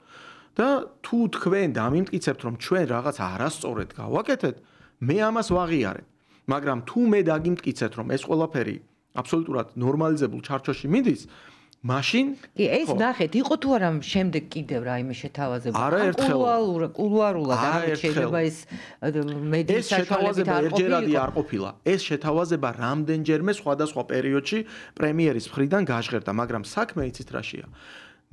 და თუ თქვენ დამიმტკიცებთ, რომ ჩვენ რაღაც არასწორად გავაკეთეთ, მე ამას ვაღიარებ. მაგრამ თუ მე დაგიმტკიცეთ, რომ ეს ყველაფერი აბსოლუტურად ნორმალიზებულ ჩარჩოში მიდის, მაშინ ეს ნახეთ, იყო თუ არა შემდეგ კიდევ რაიმე შეთავაზება? კულუარულად არ შეიძლება ეს მედიის საშუალებით არ ყოფილა. არ ყოფილა. ეს შეთავაზება რამდენჯერმე სხვადასხვა პერიოდში პრემიერის მხრიდან გაჟღერდა, მაგრამ საქმე იცით რაშია?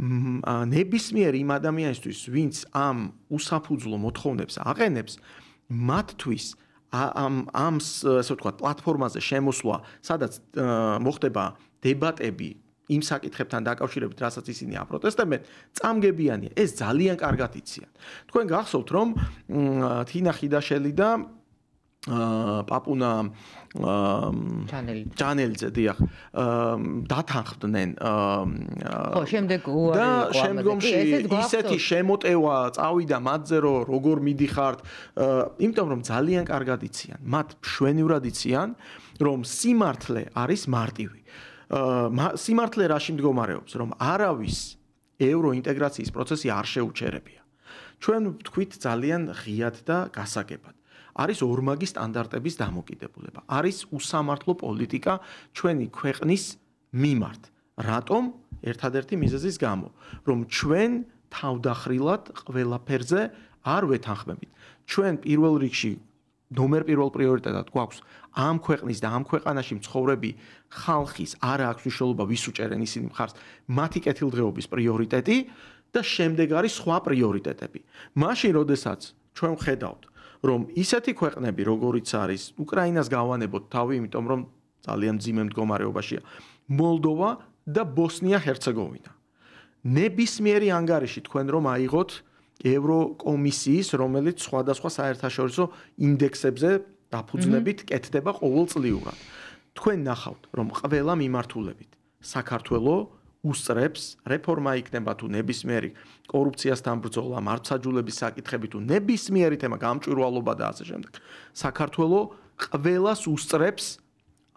ნებისმიერ იმ ადამიანისთვის, ვინც ამ უსაფუძვლო მოთხოვნებს აყენებს, მათთვის ამ ასე ვთქვათ, პლატფორმაზე შემოსვლა, სადაც მოხდება დებატები იმ საკითხებთან დაკავშირებით, რასაც ისინი აპროტესტებენ, წამგებიანია. ეს ძალიან კარგად იციან. თქვენ გახსოვთ, რომ თინა ხიდაშელი და პაპუნა ჯანელიძე დიახ დათანხმდნენ ხო შემდეგ უარი იყო შემდგომში ისეთი შემოტევა წავიდა მათზე რომ როგორ მიდიხართ იმიტომ რომ ძალიან კარგად იციან მათ მშვენივრად იციან რომ სიმართლე არის მარტივი სიმართლე რაში მდგომარეობს რომ არავის ევროინტეგრაციის პროცესი არ შეუჩერებია ჩვენ ვთქვით ძალიან ღიად და გასაგებად არის ორმაგი სტანდარტების დამოკიდებულება. არის უსამართლო პოლიტიკა ჩვენი ქვეყნის მიმართ. რატომ? ერთადერთი მიზეზის გამო, რომ ჩვენ თავდახრილად ყველაფერზე არ ვეთანხმებით. ჩვენ პირველ რიგში ნომერ პირველ პრიორიტეტად გვაქვს ამ ქვეყნის და ამ ქვეყანაში მცხოვრები ხალხის არა აქვს მნიშვნელობა ვის უჭერენ ისინი მხარს მათი კეთილდღეობის პრიორიტეტი და შემდეგ არის სხვა პრიორიტეტები. მაშინ, როდესაც ჩვენ ვხედავთ რომ ისეთი ქვეყნები, როგორიც არის უკრაინას გავანებოთ თავი, იმიტომ რომ ძალიან მძიმე მდგომარეობაშია, მოლდოვა და ბოსნია-ჰერცეგოვინა. ნებისმიერი ანგარიში თქვენ რომ აიღოთ ევროკომისიის, რომელიც სხვადასხვა საერთაშორისო ინდექსებზე დაფუძნებით კეთდება ყოველწლიურად. თქვენ ნახავთ, რომ ყველა მიმართულებით საქართველოს უსწრებს რეფორმა იქნება თუ ნებისმიერი კორუფციასთან ბრძოლა, მართლმსაჯულების საკითხები თუ ნებისმიერი თემა გამჭვირვალობა და ასე შემდეგ. საქართველოს ყველას უსწრებს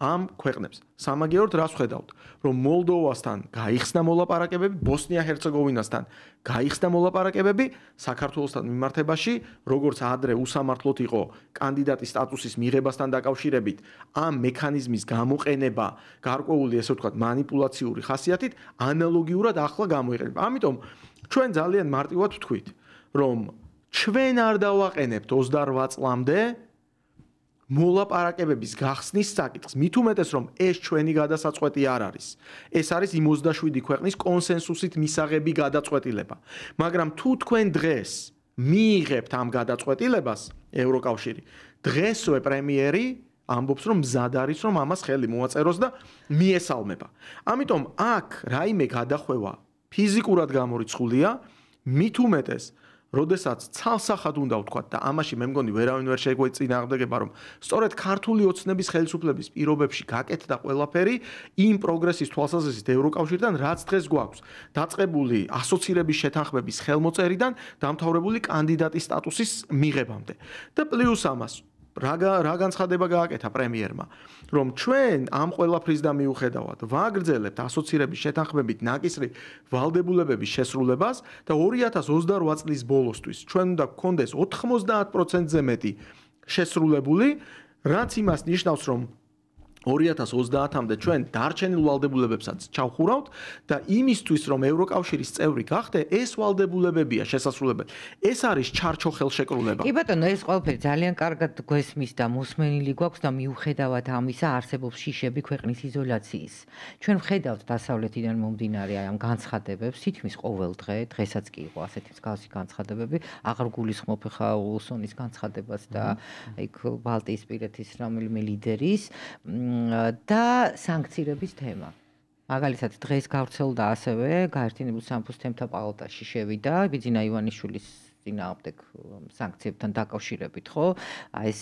ამ ქვეყნებს. სამაგიეროდ რას ხედავთ, რომ მოლდოვასთან გაიხსნა მოლაპარაკებები, ბოსნია-ჰერცეგოვინასთან გაიხსნა მოლაპარაკებები, საქართველოსთან მიმართებაში, როგორც ადრე უსამართლოდ იყო კანდიდატის სტატუსის მიღებასთან დაკავშირებით, ამ მექანიზმის გამოყენება, გარკვეული ესე ვთქვათ, манипуляციური ხასიათით, ანალოგიურად ახლა გამოიყენება. ამიტომ ჩვენ ძალიან მარტივად ვთქვით, რომ ჩვენ არ დავაყენებთ 28 წლამდე მოლაპარაკებების გახსნის საკითხს, მით უმეტეს რომ ეს ჩვენი გადასაწყვეტი არ არის. ეს არის იმ 27 ქვეყნის კონსენსუსით მისაღები გადაწყვეტილება. მაგრამ თუ თქვენ დღეს მიიღებთ ამ გადაწყვეტილებას ევროკავშირი, დღესვე პრემიერი ამბობს რომ მზად არის რომ ამას ხელი მოაწეროს და მიესალმება. ამიტომ აქ რაიმე გადახვევა ფიზიკურად გამორიცხულია, მით უმეტეს როდესაც ცალსახად უნდა ვთქვათ და ამაში მე მგონი ვერავინ ვერ შეგვეწინააღმდეგება რომ სწორედ ქართული ოცნების ხელისუფლების პირობებში გაკეთდა ყველაფერი იმ პროგრესის თვალსაზრისით ევროკავშირთან რაც დღეს გვაქვს დაწყებული ასოცირების შეთანხმების ხელმოწერიდან დამთავრებული კანდიდატის სტატუსის მიღებამდე და პლუს ამას რა განცხადება გააკეთა პრემიერმა რომ ჩვენ ამ ყველაფრის და მიუხედავად ვაგრძელებთ ასოცირების შეთანხმებით ნაკისრი ვალდებულებების შესრულებას და 2028 წლის ბოლოსთვის ჩვენ უნდა გქონდეს 90%-ზე მეტი შესრულებული რაც იმას ნიშნავს რომ 2030-მდე ჩვენ დარჩენილ ვალდებულებებსაც ჩავხურავთ და იმისთვის რომ ევროკავშირის წევრი გახდე ეს ვალდებულებებია შესასრულებელი ეს არის ჩარჩო ხელშეკრულება კი ბატონო ეს ყველაფერი ძალიან კარგად გვესმის და მოსმენილი გვაქვს და მიუხედავად ამისა არსებობს შიშები ქვეყნის იზოლაციის ჩვენ ვხედავთ დასავლეთიდან მომდინარე ამ განცხადებებს თითქმის ყოველ დღე დღესაც კი იყო ასეთი მსგავსი განცხადებები აღარ გულისხმობ ხა ულსონის განცხადებას და იქ ბალტიისპირეთის რომელიმე ლიდერის და სანქციების თემა. მაგალითად დღეს გავრცელდა ასევე გაერთიანებულ სამეფოს თემთა პალატაში შევიდა ბიძინა ივანიშვილის წინააღმდეგ სანქციებთან დაკავშირებით, ხო? აი ეს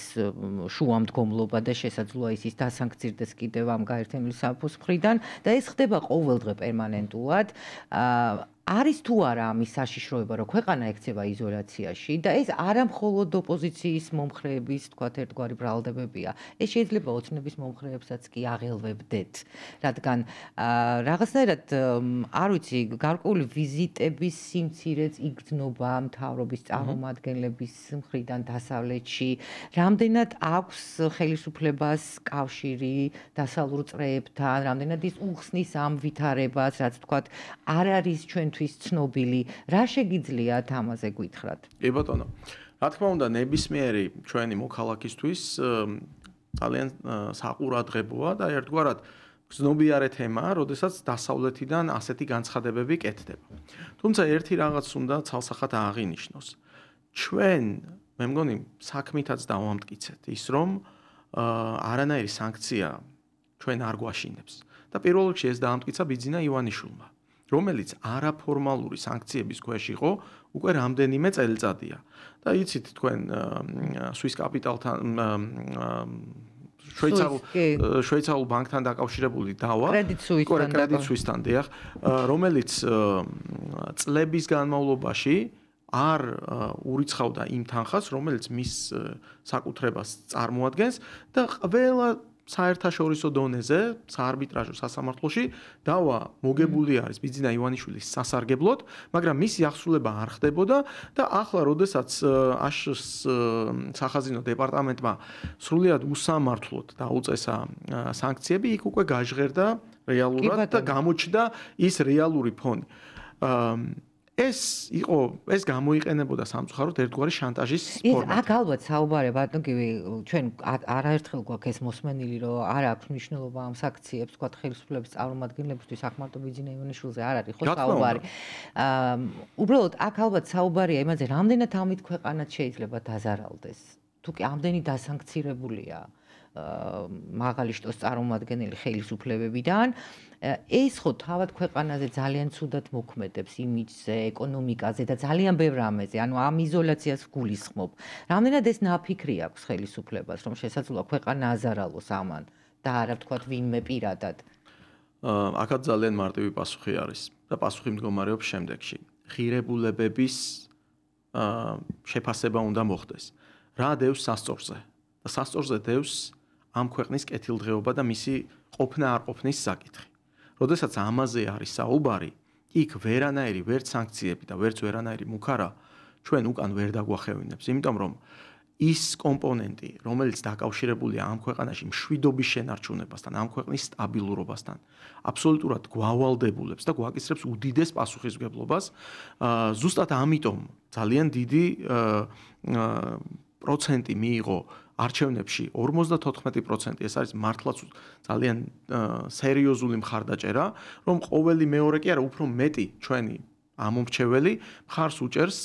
შუამდგომლობა და შესაძლოა ის დასანქცირდეს კიდევ ამ გაერთიანებული სამეფოს მხრიდან და ეს ხდება ყოველდღე პერმანენტულად. არის თუ არა ამის საშიშროება, რომ ქვეყანა ექცევა იზოლაციაში და ეს არა მხოლოდ ოპოზიციის მომხრეების, თქვათ, ერთგვარი ბრალდებებია. ეს შეიძლება ოცნების მომხრეებსაც კი აღელვებდეთ, რადგან რაღაცნაირად არ ვიცი, გარკვეული ვიზიტების სიმცირეც იგრძნობა მთავრობის წარმომადგენლების მხრიდან დასავლეთში. რამდენად აქვს ხელისუფლებას კავშირი დასავლურ წრეებთან, რამდენად ის უხსნის ამ ვითარებას, რაც თქვათ, არ არის ჩვენთვის ცნობილი, რა შეგიძლიათ ამაზე გითხრათ? კი ბატონო. რა თქმა უნდა, ნებისმიერი ჩვენი მოქალაქისთვის ძალიან საყურადღებოა და ერთგვარად გზნობიარე თემაა, როდესაც დასავლეთიდან ასეთი განცხადებები კეთდება. თუმცა ერთი რაღაც უნდა ცალსახად აღინიშნოს. ჩვენ, მე მგონი, საქმითაც დავამტკიცეთ ის, რომ არანაირი სანქცია ჩვენ არ გვაშინებს. და პირველ რიგში ეს დაამტკიცა ბიძინა ივანიშვილმა. რომელიც არაფორმალური სანქციების ქვეშ იყო უკვე რამდენიმე წელიწადია. და იცით თქვენ სვის კაპიტალთან შვეიცარიულ ბანკთან დაკავშირებული დავა კრედიტ სვისთან დიახ, რომელიც წლების განმავლობაში არ ურიცხავდა იმ თანხას, რომელიც მის საკუთრებას წარმოადგენს და ყველა საერთაშორისო დონეზე, საარბიტრაჟო სასამართლოში დავა მოგებული არის ბიძინა ივანიშვილის სასარგებლოდ, მაგრამ მისი აღსრულება არ ხდებოდა და ახლა როდესაც აშშ-ს სახაზინო დეპარტამენტმა სრულიად უსამართლოდ დაუწესა სანქციები, იქ უკვე გაჟღერდა რეალურად და გამოჩნდა ის რეალური ფონი. ეს გამოიყენებოდა სამწუხაროდ ერთგვარი შანტაჟის ფორმატი. აქ ალბათ საუბარი ბატონო, ჩვენ არაერთხელ გვაქვს ეს მოსმენილი, რომ არ აქვს მნიშვნელობა ამ სანქციებს, თქვათ ხელისუფლების წარმომადგენლებისთვის, აქ მარტო ბიძინა ივანიშვილზე არ არის ხო საუბარი. უბრალოდ აქ ალბათ საუბარია იმაზე, რამდენად ამით ქვეყანაც შეიძლება დაზარალდეს. თუ კი ამდენი დასანქცირებულია მაღალი შტოს წარმომადგენელი ხელისუფლებებიდან, ეს ხო თავად ქვეყანაზე ძალიან ცუდად მოქმედებს იმიჯზე, ეკონომიკაზე და ძალიან ბევრ რამეზე. ანუ ამ იზოლაციას გულისხმობ. რამდენად ეს ნაფიქრი აქვს ხელისუფლებას, რომ შესაძლოა ქვეყანა აზარალოს ამან და არა ვთქვათ ვინმე პირადად. აქაც ძალიან მარტივი პასუხი არის და პასუხი მდგომარეობს შემდეგში. ღირებულებების შეფასება უნდა მოხდეს. რა დევს სასწორზე? და სასწორზე დევს ამ ქვეყნის კეთილდღეობა და მისი ყოფნა არ ყოფნის საკითხი. როდესაც ამაზე არის საუბარი, იქ ვერანაირი ვერც სანქციები და ვერც ვერანაირი მუქარა ჩვენ უკან ვერ დაგვახევინებს, იმიტომ რომ ის კომპონენტი, რომელიც დაკავშირებულია ამ ქვეყანაში მშვიდობის შენარჩუნებასთან, ამ ქვეყნის სტაბილურობასთან, აბსოლუტურად გვავალდებულებს და გვაკისრებს უდიდეს პასუხისმგებლობას. ზუსტად ამიტომ ძალიან დიდი პროცენტი მიიღო არჩევნებში 54%, ეს არის მართლაც ძალიან სერიოზული მხარდაჭერა, რომ ყოველი მეორე კი არა, უფრო მეტი ჩვენი ამომრჩეველი მხარს უჭერს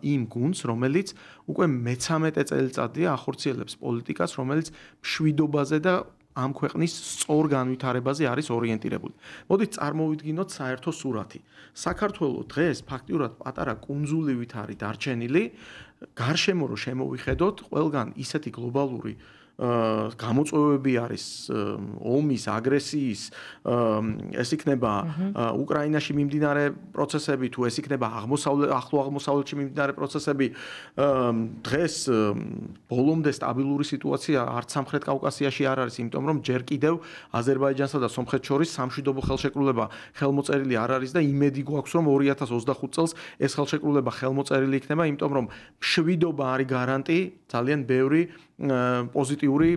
იმ გუნდს, რომელიც უკვე მე-13 წელიწადია ახორციელებს პოლიტიკას, რომელიც მშვიდობაზე და ამ ქვეყნის სწორ განვითარებაზე არის ორიენტირებული. მოდით წარმოვიდგინოთ საერთო სურათი. საქართველო დღეს ფაქტიურად პატარა კუნძულივით არის დარჩენილი, გარშემო რო შემოვიხედოთ, ყველგან ისეთი გლობალური გამოწვევები არის ომის, აგრესიის, ეს იქნება უკრაინაში მიმდინარე პროცესები, თუ ეს იქნება ახლო აღმოსავლეთში მიმდინარე პროცესები, დღეს ბოლომდე სტაბილური სიტუაცია არც სამხრეთ კავკასიაში არ არის, იმიტომ რომ ჯერ კიდევ აზერბაიჯანსა და სომხეთს შორის სამშვიდობო ხელშეკრულება ხელმოწერილი არ არის და იმედი გვაქვს რომ 2025 წელს ეს ხელშეკრულება ხელმოწერილი იქნება, იმიტომ რომ მშვიდობა არის გარანტი ძალიან ბევრი პოზიტიური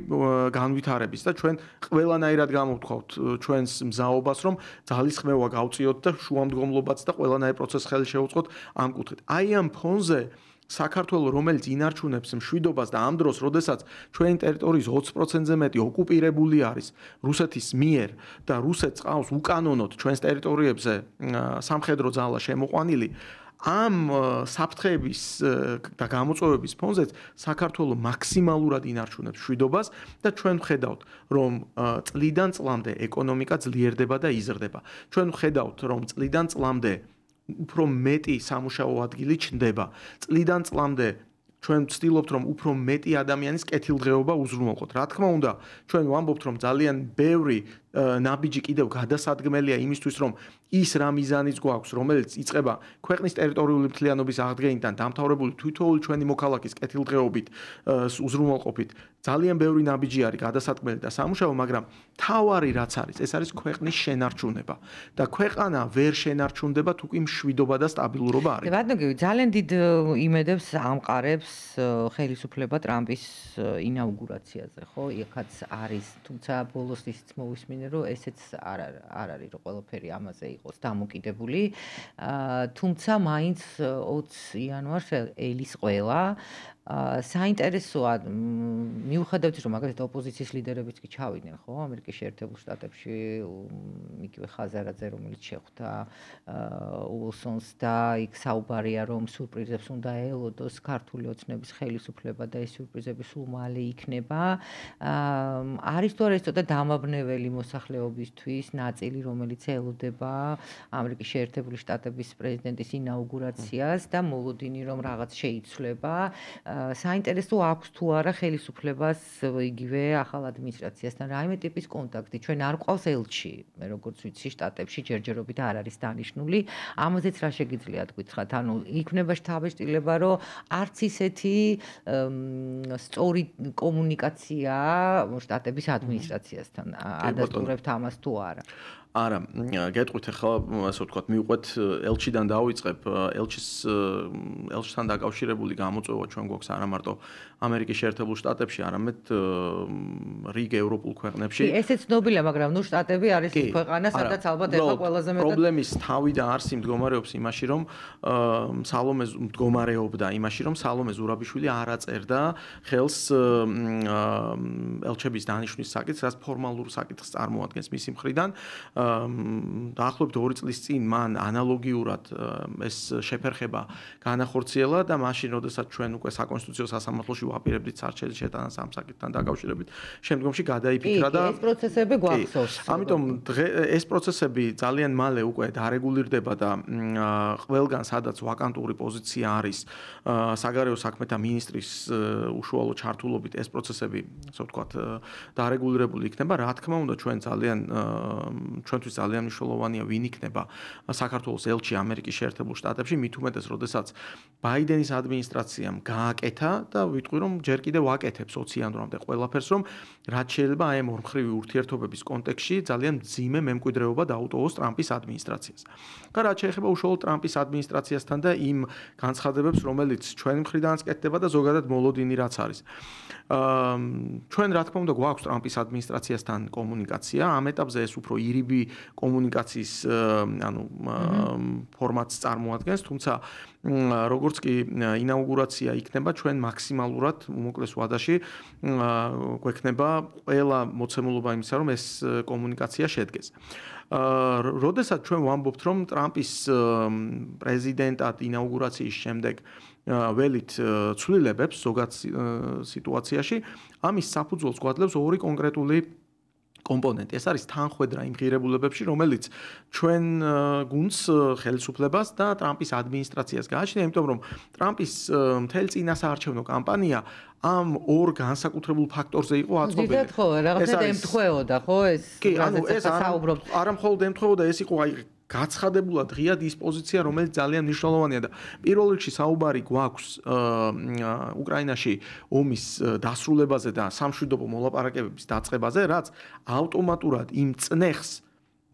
განვითარების და ჩვენ ყველანაირად გამოვთქვათ ჩვენს მზაობას რომ ძალისხმევა გავწიოთ და შუამდგომლობაც და ყველანაირ პროცესს ხელი შევუწყოთ ამ კუთხით. აი ამ ფონზე საქართველო რომელიც ინარჩუნებს მშვიდობას და ამ დროს როდესაც ჩვენი ტერიტორიის 20%-ზე მეტი ოკუპირებული არის რუსეთის მიერ და რუსეთს ყავს უკანონოდ ჩვენს ტერიტორიებზე სამხედრო ძალა შემოყვანილი ამ საფრთხეების და გამოწვევების ფონზეც საქართველო მაქსიმალურად ინარჩუნებს მშვიდობას და ჩვენ ვხედავთ რომ წლიდან წლამდე ეკონომიკა ძლიერდება და იზრდება. ჩვენ ვხედავთ რომ წლიდან წლამდე უფრო მეტი სამუშაო ადგილი ჩნდება. წლიდან წლამდე ჩვენ ვცდილობთ რომ უფრო მეტი ადამიანის კეთილდღეობა უზრუნველყოთ. რა თქმა უნდა, ჩვენ ვამბობთ რომ ძალიან ბევრი ნაბიჯი კიდევ გადასადგმელია იმისთვის რომ ის რა მიზანიც გვაქვს, რომელიც იწყება ქვეყნის ტერიტორიული მთლიანობის აღდგენიდან დამთავრებული თითოეული ჩვენი მოქალაქის კეთილდღეობით უზრუნველყოფით. ძალიან ბევრი ნაბიჯი არის გადასადგმელი და სამუშაო, მაგრამ თავარი რაც არის, ეს არის ქვეყნის შენარჩუნება და ქვეყანა ვერ შენარჩუნდება თუ კი მშვიდობა და სტაბილურობა არის. ბატონო, ძალიან დიდ იმედებს ამყარებს ხელისუფლება ტრამპის ინაუგურაციაზე, ხო? იქაც არის, თუმცა ბოლოს ისიც მოვისმინე რომ ესეც არ არის რომ ყველაფერი ამაზე იყოს დამოკიდებული. თუმცა მაინც 20 იანვარს ელის ყველა საინტერესოა მიუხედავად ის რომ მაგალითად ოპოზიციის ლიდერებიც კი ჩავიდნენ ხო ამერიკის შეერთებულ შტატებში იგივე ხაზარაძე რომელიც შეხვდა უილსონს და იქ საუბარია რომ სურპრიზებს უნდა ელოდოს ქართული ოცნების ხელისუფლება და ეს სურპრიზები სულ მალე იქნება არის თუ არა ეს ცოტა დამაბნეველი მოსახლეობისთვის ნაწილი რომელიც ელოდება ამერიკის შეერთებული შტატების პრეზიდენტის ინაუგურაციას და მოლოდინი რომ რაღაც შეიცვლება საინტერესო აქვს თუ არა ხელისუფლებას იგივე ახალ ადმინისტრაციასთან რაიმე ტიპის კონტაქტი ჩვენ არ ყავს ელჩი მე როგორც ვიცი შტატებში ჯერჯერობით არ არის დანიშნული ამაზეც რა შეგიძლიათ გითხრათ ანუ იქნება შთაბეჭდილება რომ არც ისეთი სწორი კომუნიკაცია შტატების ადმინისტრაციასთან ადასტურებთ ამას თუ არა არა, გეტყვით ახლა, ასე ვთქვათ, მივყვეთ ელჩიდან დავიწყებ, ელჩთან დაკავშირებული გამოწვევა ჩვენ გვაქვს არა მარტო ამერიკის შეერთებულ შტატებში, არამედ რიგ ევროპულ ქვეყნებში. ესეც ცნობილია, მაგრამ ნუ შტატები არის ქვეყანა, სადაც ალბათ ეხლა ყველაზე მეტად პრობლემის თავი და არსი მდგომარეობს იმაში, რომ სალომე მდგომარეობდა იმაში, რომ სალომე ზურაბიშვილი არ აწერდა ხელს ელჩების დანიშვნის საკითხს, რაც ფორმალურ საკითხს წარმოადგენს მისი მხრიდან. დაახლოებით 2 წლის წინ მან ანალოგიურად ეს შეფერხება განახორციელა და მაშინ როდესაც ჩვენ უკვე საკონსტიტუციო სასამართლოში ვაპირებდით სარჩელის შეტანას ამ საკითხთან დაკავშირებით, შემდგომში გადაიფიქრა და ეს პროცესები გვახსოვს. ამიტომ ეს პროცესები ძალიან მალე უკვე დარეგულირდება და ყველგან სადაც ვაკანტური პოზიცია არის საგარეო საქმეთა მინისტრის უშუალო ჩართულობით ეს პროცესები, ასე ვთქვათ, დარეგულირებული იქნება. რა თქმა უნდა, ჩვენთვის ძალიან მნიშვნელოვანია ვინ იქნება საქართველოს ელჩი ამერიკის შეერთებულ შტატებში, მით უმეტეს, როდესაც ბაიდენის ადმინისტრაციამ გააკეთა და ვიტყვი რომ ჯერ კიდევ აკეთებს 20 იანვრამდე ყველაფერს, რომ რაც შეიძლება აი ამ ორმხრივი ურთიერთობების კონტექსტში ძალიან მძიმე მემკვიდრეობა დაუტოვოს ტრამპის ადმინისტრაციას. და რაც შეეხება უშუალოდ ტრამპის ადმინისტრაციასთან და იმ განცხადებებს, რომელიც ჩვენი მხრიდანაც კეთდება და ზოგადად მოლოდინი რაც არის. ჩვენ რა თქმა უნდა გვაქვს ტრამპის ადმინისტრაციასთან კომუნიკაცია, ამ ეტაპზე ეს უფრო ირიბი კომუნიკაციის ფორმატს წარმოადგენს, თუმცა როგორც კი ინაუგურაცია იქნება, ჩვენ მაქსიმალურად უმოკლეს ვადაში გვექნება ყველა მოცემულობა იმისა, რომ ეს კომუნიკაცია შედგეს. როდესაც ჩვენ ვამბობთ, რომ ტრამპის პრეზიდენტად ინაუგურაციის შემდეგ ველით ცვლილებებს ზოგად სიტუაციაში, ამის საფუძველს გვაძლევს ორი კონკრეტული კომპონენტი. ეს არის თანხვედრა იმ ღირებულებებში, რომელიც ჩვენ გუნდს ხელისუფლებას და ტრამპის ადმინისტრაციას გააჩნია, იმიტომ რომ ტრამპის მთელი წინასაარჩევნო კამპანია ამ ორ განსაკუთრებულ ფაქტორზე იყო აწყობილი. ზოგადად ხო, რაღაცა ემთხვეოდა, ხო ეს? კი, ანუ ეს არა მხოლოდ ემთხვეოდა, ეს იყო გაცხადებულად ღია დისპოზიცია, რომელიც ძალიან მნიშვნელოვანია და პირველ რიგში საუბარი გვაქვს უკრაინაში ომის დასრულებაზე და სამშვიდობო მოლაპარაკებების დაწყებაზე, რაც ავტომატურად იმ წნეხს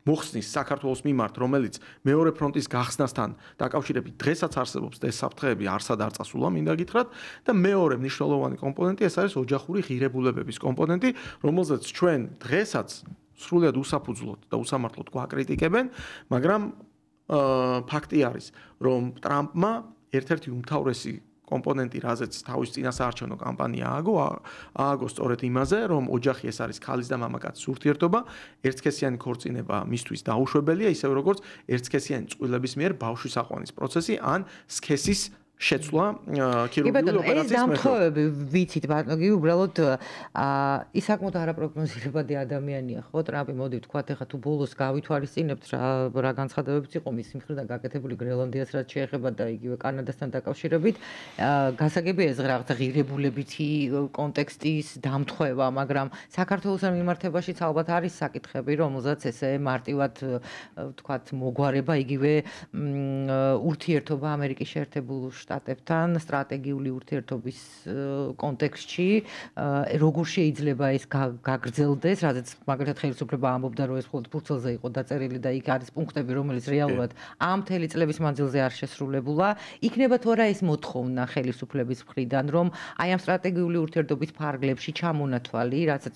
მოხსნის საქართველოს მიმართ, რომელიც მეორე ფრონტის გახსნასთან დაკავშირებით დღესაც არსებობს და ეს საფრთხეები არსად არ წასულა, მინდა გითხრათ და მეორე მნიშვნელოვანი კომპონენტი ეს არის ოჯახური ღირებულებების კომპონენტი, რომელზეც ჩვენ დღესაც სრულად უსაფუძვლოდ და უსამართლოდ გვაკრიტიკებენ, მაგრამ ფაქტი არის, რომ ტრამპმა ერთ-ერთი უმთავრესი კომპონენტი, რაზეც თავის წინასაარჩევნო კამპანია ააგო სწორედ იმაზე, რომ ოჯახი ეს არის ქალის და მამაკაცის ურთიერთობა, ერთსქესიანი ქორწინება მისთვის დაუშვებელია, ისევე როგორც ერთსქესიანი წყვილების მიერ ბავშვის აყვანის პროცესი ან სქესის შეცვლა ქირურგიული ოპერაციის ეს დამთხოვები ვიცით ბატონო, უბრალოდ ის საკმაოდ არაპროგნოზირებადი ადამიანია, ხო? ტრამპი მოდი ვთქვათ, ეხლა თუ ბოლოს გავითვალისწინებთ რა განცხადებებიც იყო მის მხრიდან გაკეთებული გრენლანდიას რაც შეეხება და იგივე კანადასთან დაკავშირებით, გასაგებია ეს რაღაცა ღირებულებითი კონტექსტის დამთხოვება, მაგრამ საქართველოსთან მიმართებაშიც ალბათ არის საკითხები, რომელზეც ესე მარტივად ვთქვათ, მოგვარება იგივე ურთიერთობა ამერიკის შეერთებულ შტატებთან სტრატეგიული ურთიერთობის კონტექსტში როგორ შეიძლება ეს გაგრძელდეს, რადგან მაგალითად ხელისუფლება ამბობდა, რომ ეს მხოლოდ ფურცელზე იყო დაწერილი და იქ არის პუნქტები, რომელიც რეალურად ამ მთელი წლების მანძილზე არ შესრულებულა. იქნება თუ არა ეს მოთხოვნა ხელისუფლების მხრიდან, რომ აი ამ სტრატეგიული ურთიერთობის ფარგლებში ჩამონათვალი, რასაც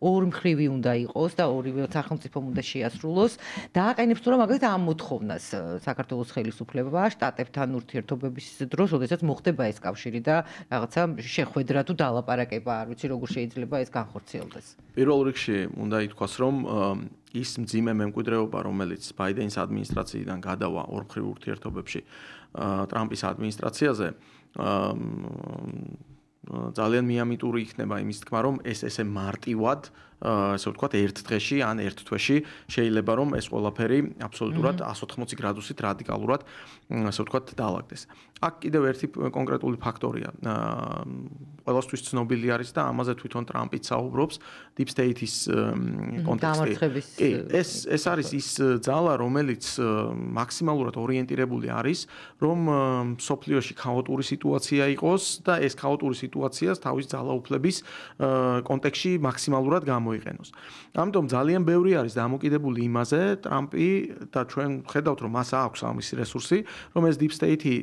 ორმხრივი უნდა იყოს და ორივე სახელმწიფომ უნდა შეასრულოს, დააყენებს თუ რა მაგალითად ამ მოთხოვნას საქართველოს ხელისუფლება შტატებთან ურთიერთობების დროს, როდესაც მოხდება ეს კავშირი და რაღაცა შეხვედრა თუ დალაპარაკება, არ ვიცი როგორ შეიძლება ეს განხორციელდეს. პირველ რიგში უნდა ითქვას, რომ ის მძიმე მემკვიდრეობა, რომელიც ბაიდენის ადმინისტრაციიდან გადავა ორმხრივ ურთიერთობებში ტრამპის ადმინისტრაციაზე, ძალიან მიამიტური იქნება იმის თქმა, რომ ეს ესე მარტივად ასე ვთქვათ, ერთ დღეში ან ერთ თვეში შეიძლება რომ ეს ყველაფერი აბსოლუტურად 180 გრადუსით რადიკალურად ასე ვთქვათ დაალაგდეს. აქ კიდევ ერთი კონკრეტული ფაქტორია. ყველასთვის ცნობილი არის და ამაზე თვითონ ტრამპიც საუბრობს Deep State-ის კონტექსტში. კი, ეს არის ის ძალა, რომელიც მაქსიმალურად ორიენტირებული არის, რომ სოფლიოში ქაოტური სიტუაცია იყოს და ეს ქაოტური სიტუაციას თავის ძალაუფლების კონტექსტში მაქსიმალურად გამოიყენოს. ამიტომ ძალიან ბევრი არის დამოკიდებული იმაზე, ტრამპი და ჩვენ ხედავთ, რომ მას აქვს ამის რესურსი, რომ ეს Deep State-ი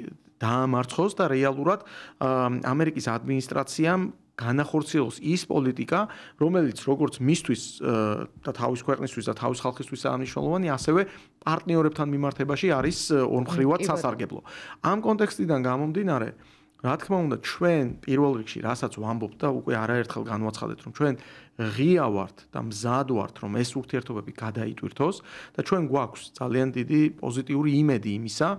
დაამარცხოს და რეალურად ამერიკის ადმინისტრაციამ განახორციელოს ის პოლიტიკა, რომელიც როგორც მისთვის და თავის ქვეყნისთვის და თავის ხალხისთვის აღნიშნულოვანი, ასევე პარტნიორებთან მიმართებაში არის ორმხრივად სასარგებლო. ამ კონტექსტიდან გამომდინარე, რა თქმა უნდა, ჩვენ პირველ რიგში, რასაც ვამბობთ და უკვე არაერთხელ განვაცხადეთ, რომ ჩვენ ღია ვართ და მზად ვართ, რომ ეს ურთიერთობები გადაიტვირთოს და ჩვენ გვაქვს ძალიან დიდი პოზიტიური იმედი იმისა,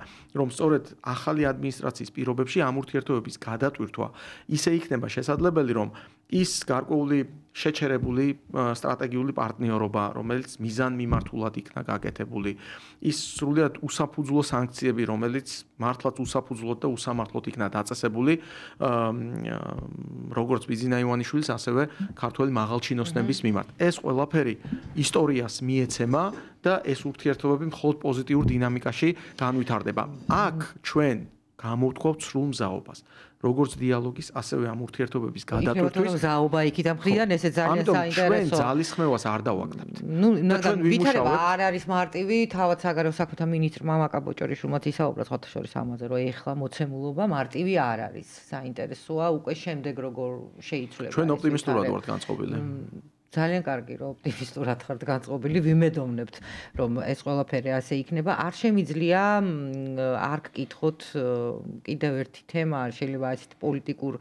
რომ სწორედ ახალი ადმინისტრაციის პირობებში ამ ურთიერთობების გადატვირთვა ისე იქნება შესაძლებელი, რომ ის გარკვეული შეჩერებული სტრატეგიული პარტნიორობა, რომელიც მიზანმიმართულად იქნა გაკეთებული, ის სრულიად უსაფუძვლო სანქციები, რომელიც მართლაც უსაფუძვლოდ და უსამართლოდ იქნა დაწესებული, როგორც ბიზინა ივანიშვილის, ასევე ქართველი მაღალჩინოსნების მიმართ. ეს ყველაფერი ისტორიას მიეცემა და ეს ურთიერთობები მხოლოდ პოზიტიურ დინამიკაში განვითარდება. აქ ჩვენ გამოვთქვათ სრულ მზაობას. როგორც დიალოგის, ასევე ამ ურთიერთობების გადატვირთვის. მზაობა იქით ამ მხრიდან ესე ძალიან საინტერესოა. ჩვენ ძალისხმევას არ დავაგდებთ. ვითარება არ არის მარტივი, თავად საგარეო საქმეთა მინისტრმა მაკა ბოჭორიშვილმა ისაუბრა ხოთა შორის ამაზე, რომ ეხლა მოცემულობა მარტივი არ არის. საინტერესოა უკვე შემდეგ როგორ შეიცვლება. ჩვენ ოპტიმისტურად ვართ განწყობილი. ძალიან კარგი, რომ ოპტიმისტურად ხართ განწყობილი, ვიმედოვნებთ, რომ ეს ყველაფერი ასე იქნება. არ შემიძლია არ გკითხოთ კიდევ ერთი თემა, შეიძლება ასეთ პოლიტიკურ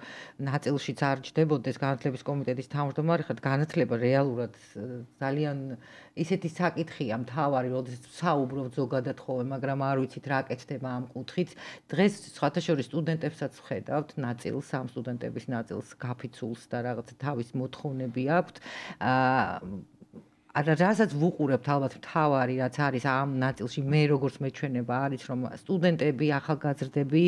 ნაწილშიც არ ჯდებოდეს განათლების კომიტეტის თავმჯდომარე, ხეთ განათლება რეალურად ძალიან ისეთი საკითხია მთავარი, როდესაც საუბრობთ ზოგადად ხოლმე, მაგრამ არ ვიცით რა კეთდება ამ კუთხით. დღეს სხვათა შორის სტუდენტებსაც ვხედავთ, ნაწილს, ამ სტუდენტების ნაწილს გაფიცულს და რაღაცა თავის მოთხოვნები აქვთ. რასაც ვუყურებთ ალბათ მთავარი რაც არის ამ ნაწილში მე როგორც მეჩვენება არის რომ სტუდენტები, ახალგაზრდები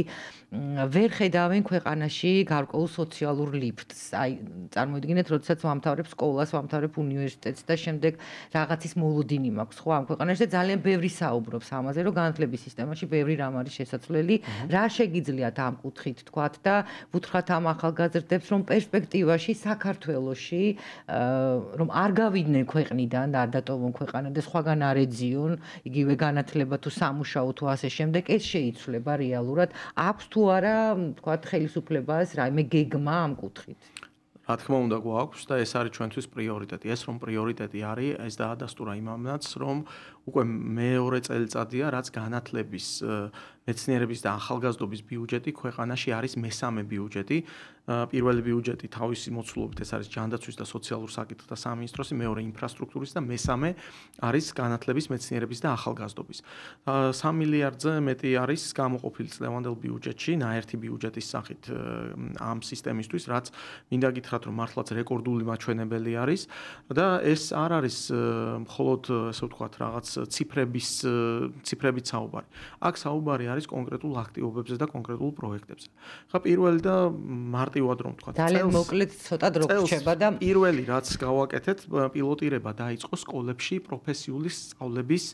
ვერ ხედავენ ქვეყანაში გარკვეულ სოციალურ ლიფტს. აი წარმოიდგინეთ, როდესაც ვამთავრებ სკოლას, ვამთავრებ უნივერსიტეტს და შემდეგ რაღაცის მოლოდინი მაქვს ხო ამ ქვეყანაში და ძალიან ბევრი საუბრობს ამაზე, რომ განათლების სისტემაში ბევრი რამ არის შესაძლებელი. რა შეგიძლიათ ამ კუთხით თქვათ და ვუთხრათ ამ ახალგაზრდებს, რომ პერსპექტივაში საქართველოში რომ არ გავიდნენ ქვეყნიდან და არ დატოვონ ქვეყანა და სხვაგან არ ეძიონ, იგივე განათლება თუ სამუშაო თუ ასე შემდეგ, ეს შეიცვლება რეალურად. აქვს თუ არა, თქვათ, ხელისუფლებას რაიმე გეგმა ამ კუთხით? რა თქმა უნდა გვაქვს და ეს არის ჩვენთვის პრიორიტეტი. ეს რომ პრიორიტეტი არის, ეს დაადასტურა იმამაც, რომ უკვე მეორე წელიწადია, რაც განათლების, მეცნიერების და ახალგაზრდობის ბიუჯეტი ქვეყანაში არის მესამე ბიუჯეტი. პირველი ბიუჯეტი თავისი მოცულობით ეს არის ჯანდაცვის და სოციალურ საკითხთა სამინისტროსი, მეორე ინფრასტრუქტურის და მესამე არის განათლების, მეცნიერების და ახალგაზრდობის. 3 მილიარდზე მეტი არის გამოყოფილი წლევანდელ ბიუჯეტში, ნაერთი ბიუჯეტის სახით ამ სისტემისთვის, რაც მინდა გითხრათ, რომ მართლაც რეკორდული მაჩვენებელი არის და ეს არ არის მხოლოდ ესე ვთქვათ რაღაც ციფრებით საუბარი. აქ საუბარი არის კონკრეტულ აქტივობებზე და კონკრეტულ პროექტებზე. ხა პირველი და მარტივად რომ ვთქვათ, ძალიან მოკლედ ცოტა დრო გრჩება და პირველი რაც გავაკეთეთ, პილოტირება დაიწყო სკოლებში პროფესიული სწავლების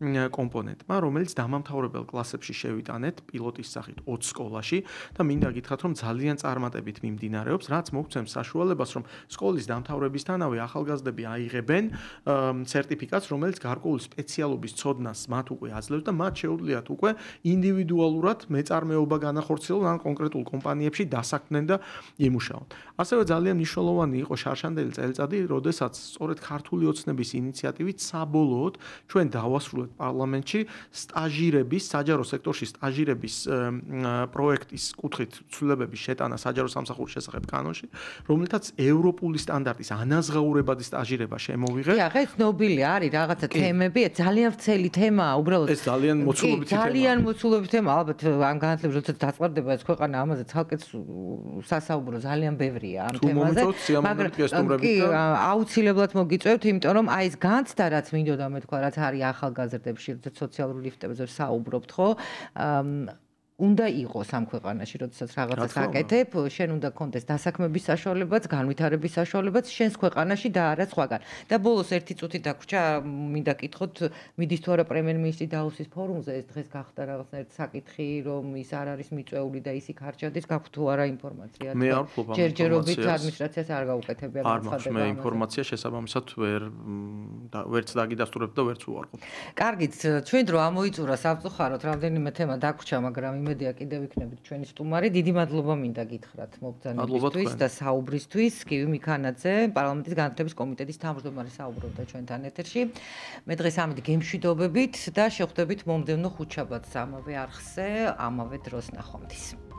კომპონენტმა, რომელიც დამამთავრებელ კლასებში შევიტანეთ პილოტის სახით 20 სკოლაში და მინდა გითხრათ, რომ ძალიან წარმატებით მიმდინარეობს, რაც მოგცემს საშუალებას, რომ სკოლის დამთავრებისთანავე ახალგაზრდები აიღებენ სერტიფიკატს, რომელიც გარკვეული სპეციალობის ცოდნას მათ უკვე აძლევს და მათ შეუძლიათ უკვე ინდივიდუალურად მეწარმეობა განახორციელონ ან კონკრეტულ კომპანიებში დასაქმდნენ და იმუშაონ. ასევე ძალიან მნიშვნელოვანი იყო შარშანდელი წელიწადი, როდესაც სწორედ ქართული ოცნების ინიციატივით საბოლოოდ ჩვენ დავასრულეთ პარლამენტში სტაჟირების, საჯარო სექტორში სტაჟირების პროექტის კუთხით ცვლილებების შეტანა საჯარო სამსახურის შესახებ კანონში, რომელთაც ევროპული სტანდარტის ანაზღაურებადი სტაჟირება შემოვიღეთ. ახლა ეს ნობილი არის რაღაცა თემები, ძალიან ვრცელი თემაა, უბრალოდ ეს ძალიან მოცულობითი თემაა. ძალიან მოცულობითი თემაა, ალბათ ამ განათლების როდესაც დაწყარდება ეს ქვეყანა ამაზე ცალკე სასაუბრო ძალიან ბევრია ამ თემაზე. აუცილებლად მოგიწევთ, იმიტომ რომ აი ეს განცდა რაც მინდოდა მე თქვა, რაც არის ახალგაზრდებში, როდესაც სოციალურ ლიფტებზე საუბრობთ, ხო? უნდა იყოს ამ ქვეყანაში, როდესაც რაღაცას აკეთებ, შენ უნდა გქონდეს დასაქმების საშუალებაც, განვითარების საშუალებაც შენს ქვეყანაში და არა სხვაგან. და ბოლოს ერთი წუთი დაგვრჩა, მინდა გითხოთ, მიდის თუ არა პრემიერ-მინისტრი დაუსის ფორუმზე, ეს დღეს გახდა რაღაცნაირად საკითხი, რომ ის არ არის მიწვეული და ის იქ არ ჩადის, გაქვთ თუ არა ინფორმაცია? მე არ ვფლობ ამ ჯერჯერობით ადმინისტრაციას არ გაუკეთებია არ მაქვს მე ინფორმაცია შესაბამისად ვერც დაგიდასტურებ და ვერც უარყოფ. კარგით, ჩვენ დრო ამოიწურა სამწუხაროდ, რამდენიმე თემა დაგვრჩა, მაგრამ იმედია კიდევ იქნებით ჩვენი სტუმარი. დიდი მადლობა მინდა გითხრათ მოგზაურობისთვის და საუბრისთვის. გივი მიქანაძე, პარლამენტის განათლების კომიტეტის თავმჯდომარე საუბრობდა ჩვენთან ეთერში. მე დღეს ამით გემშვიდობებით და შევხვდებით მომდევნო ხუთშაბათს ამავე არხზე, ამავე დროს ნახვამდის.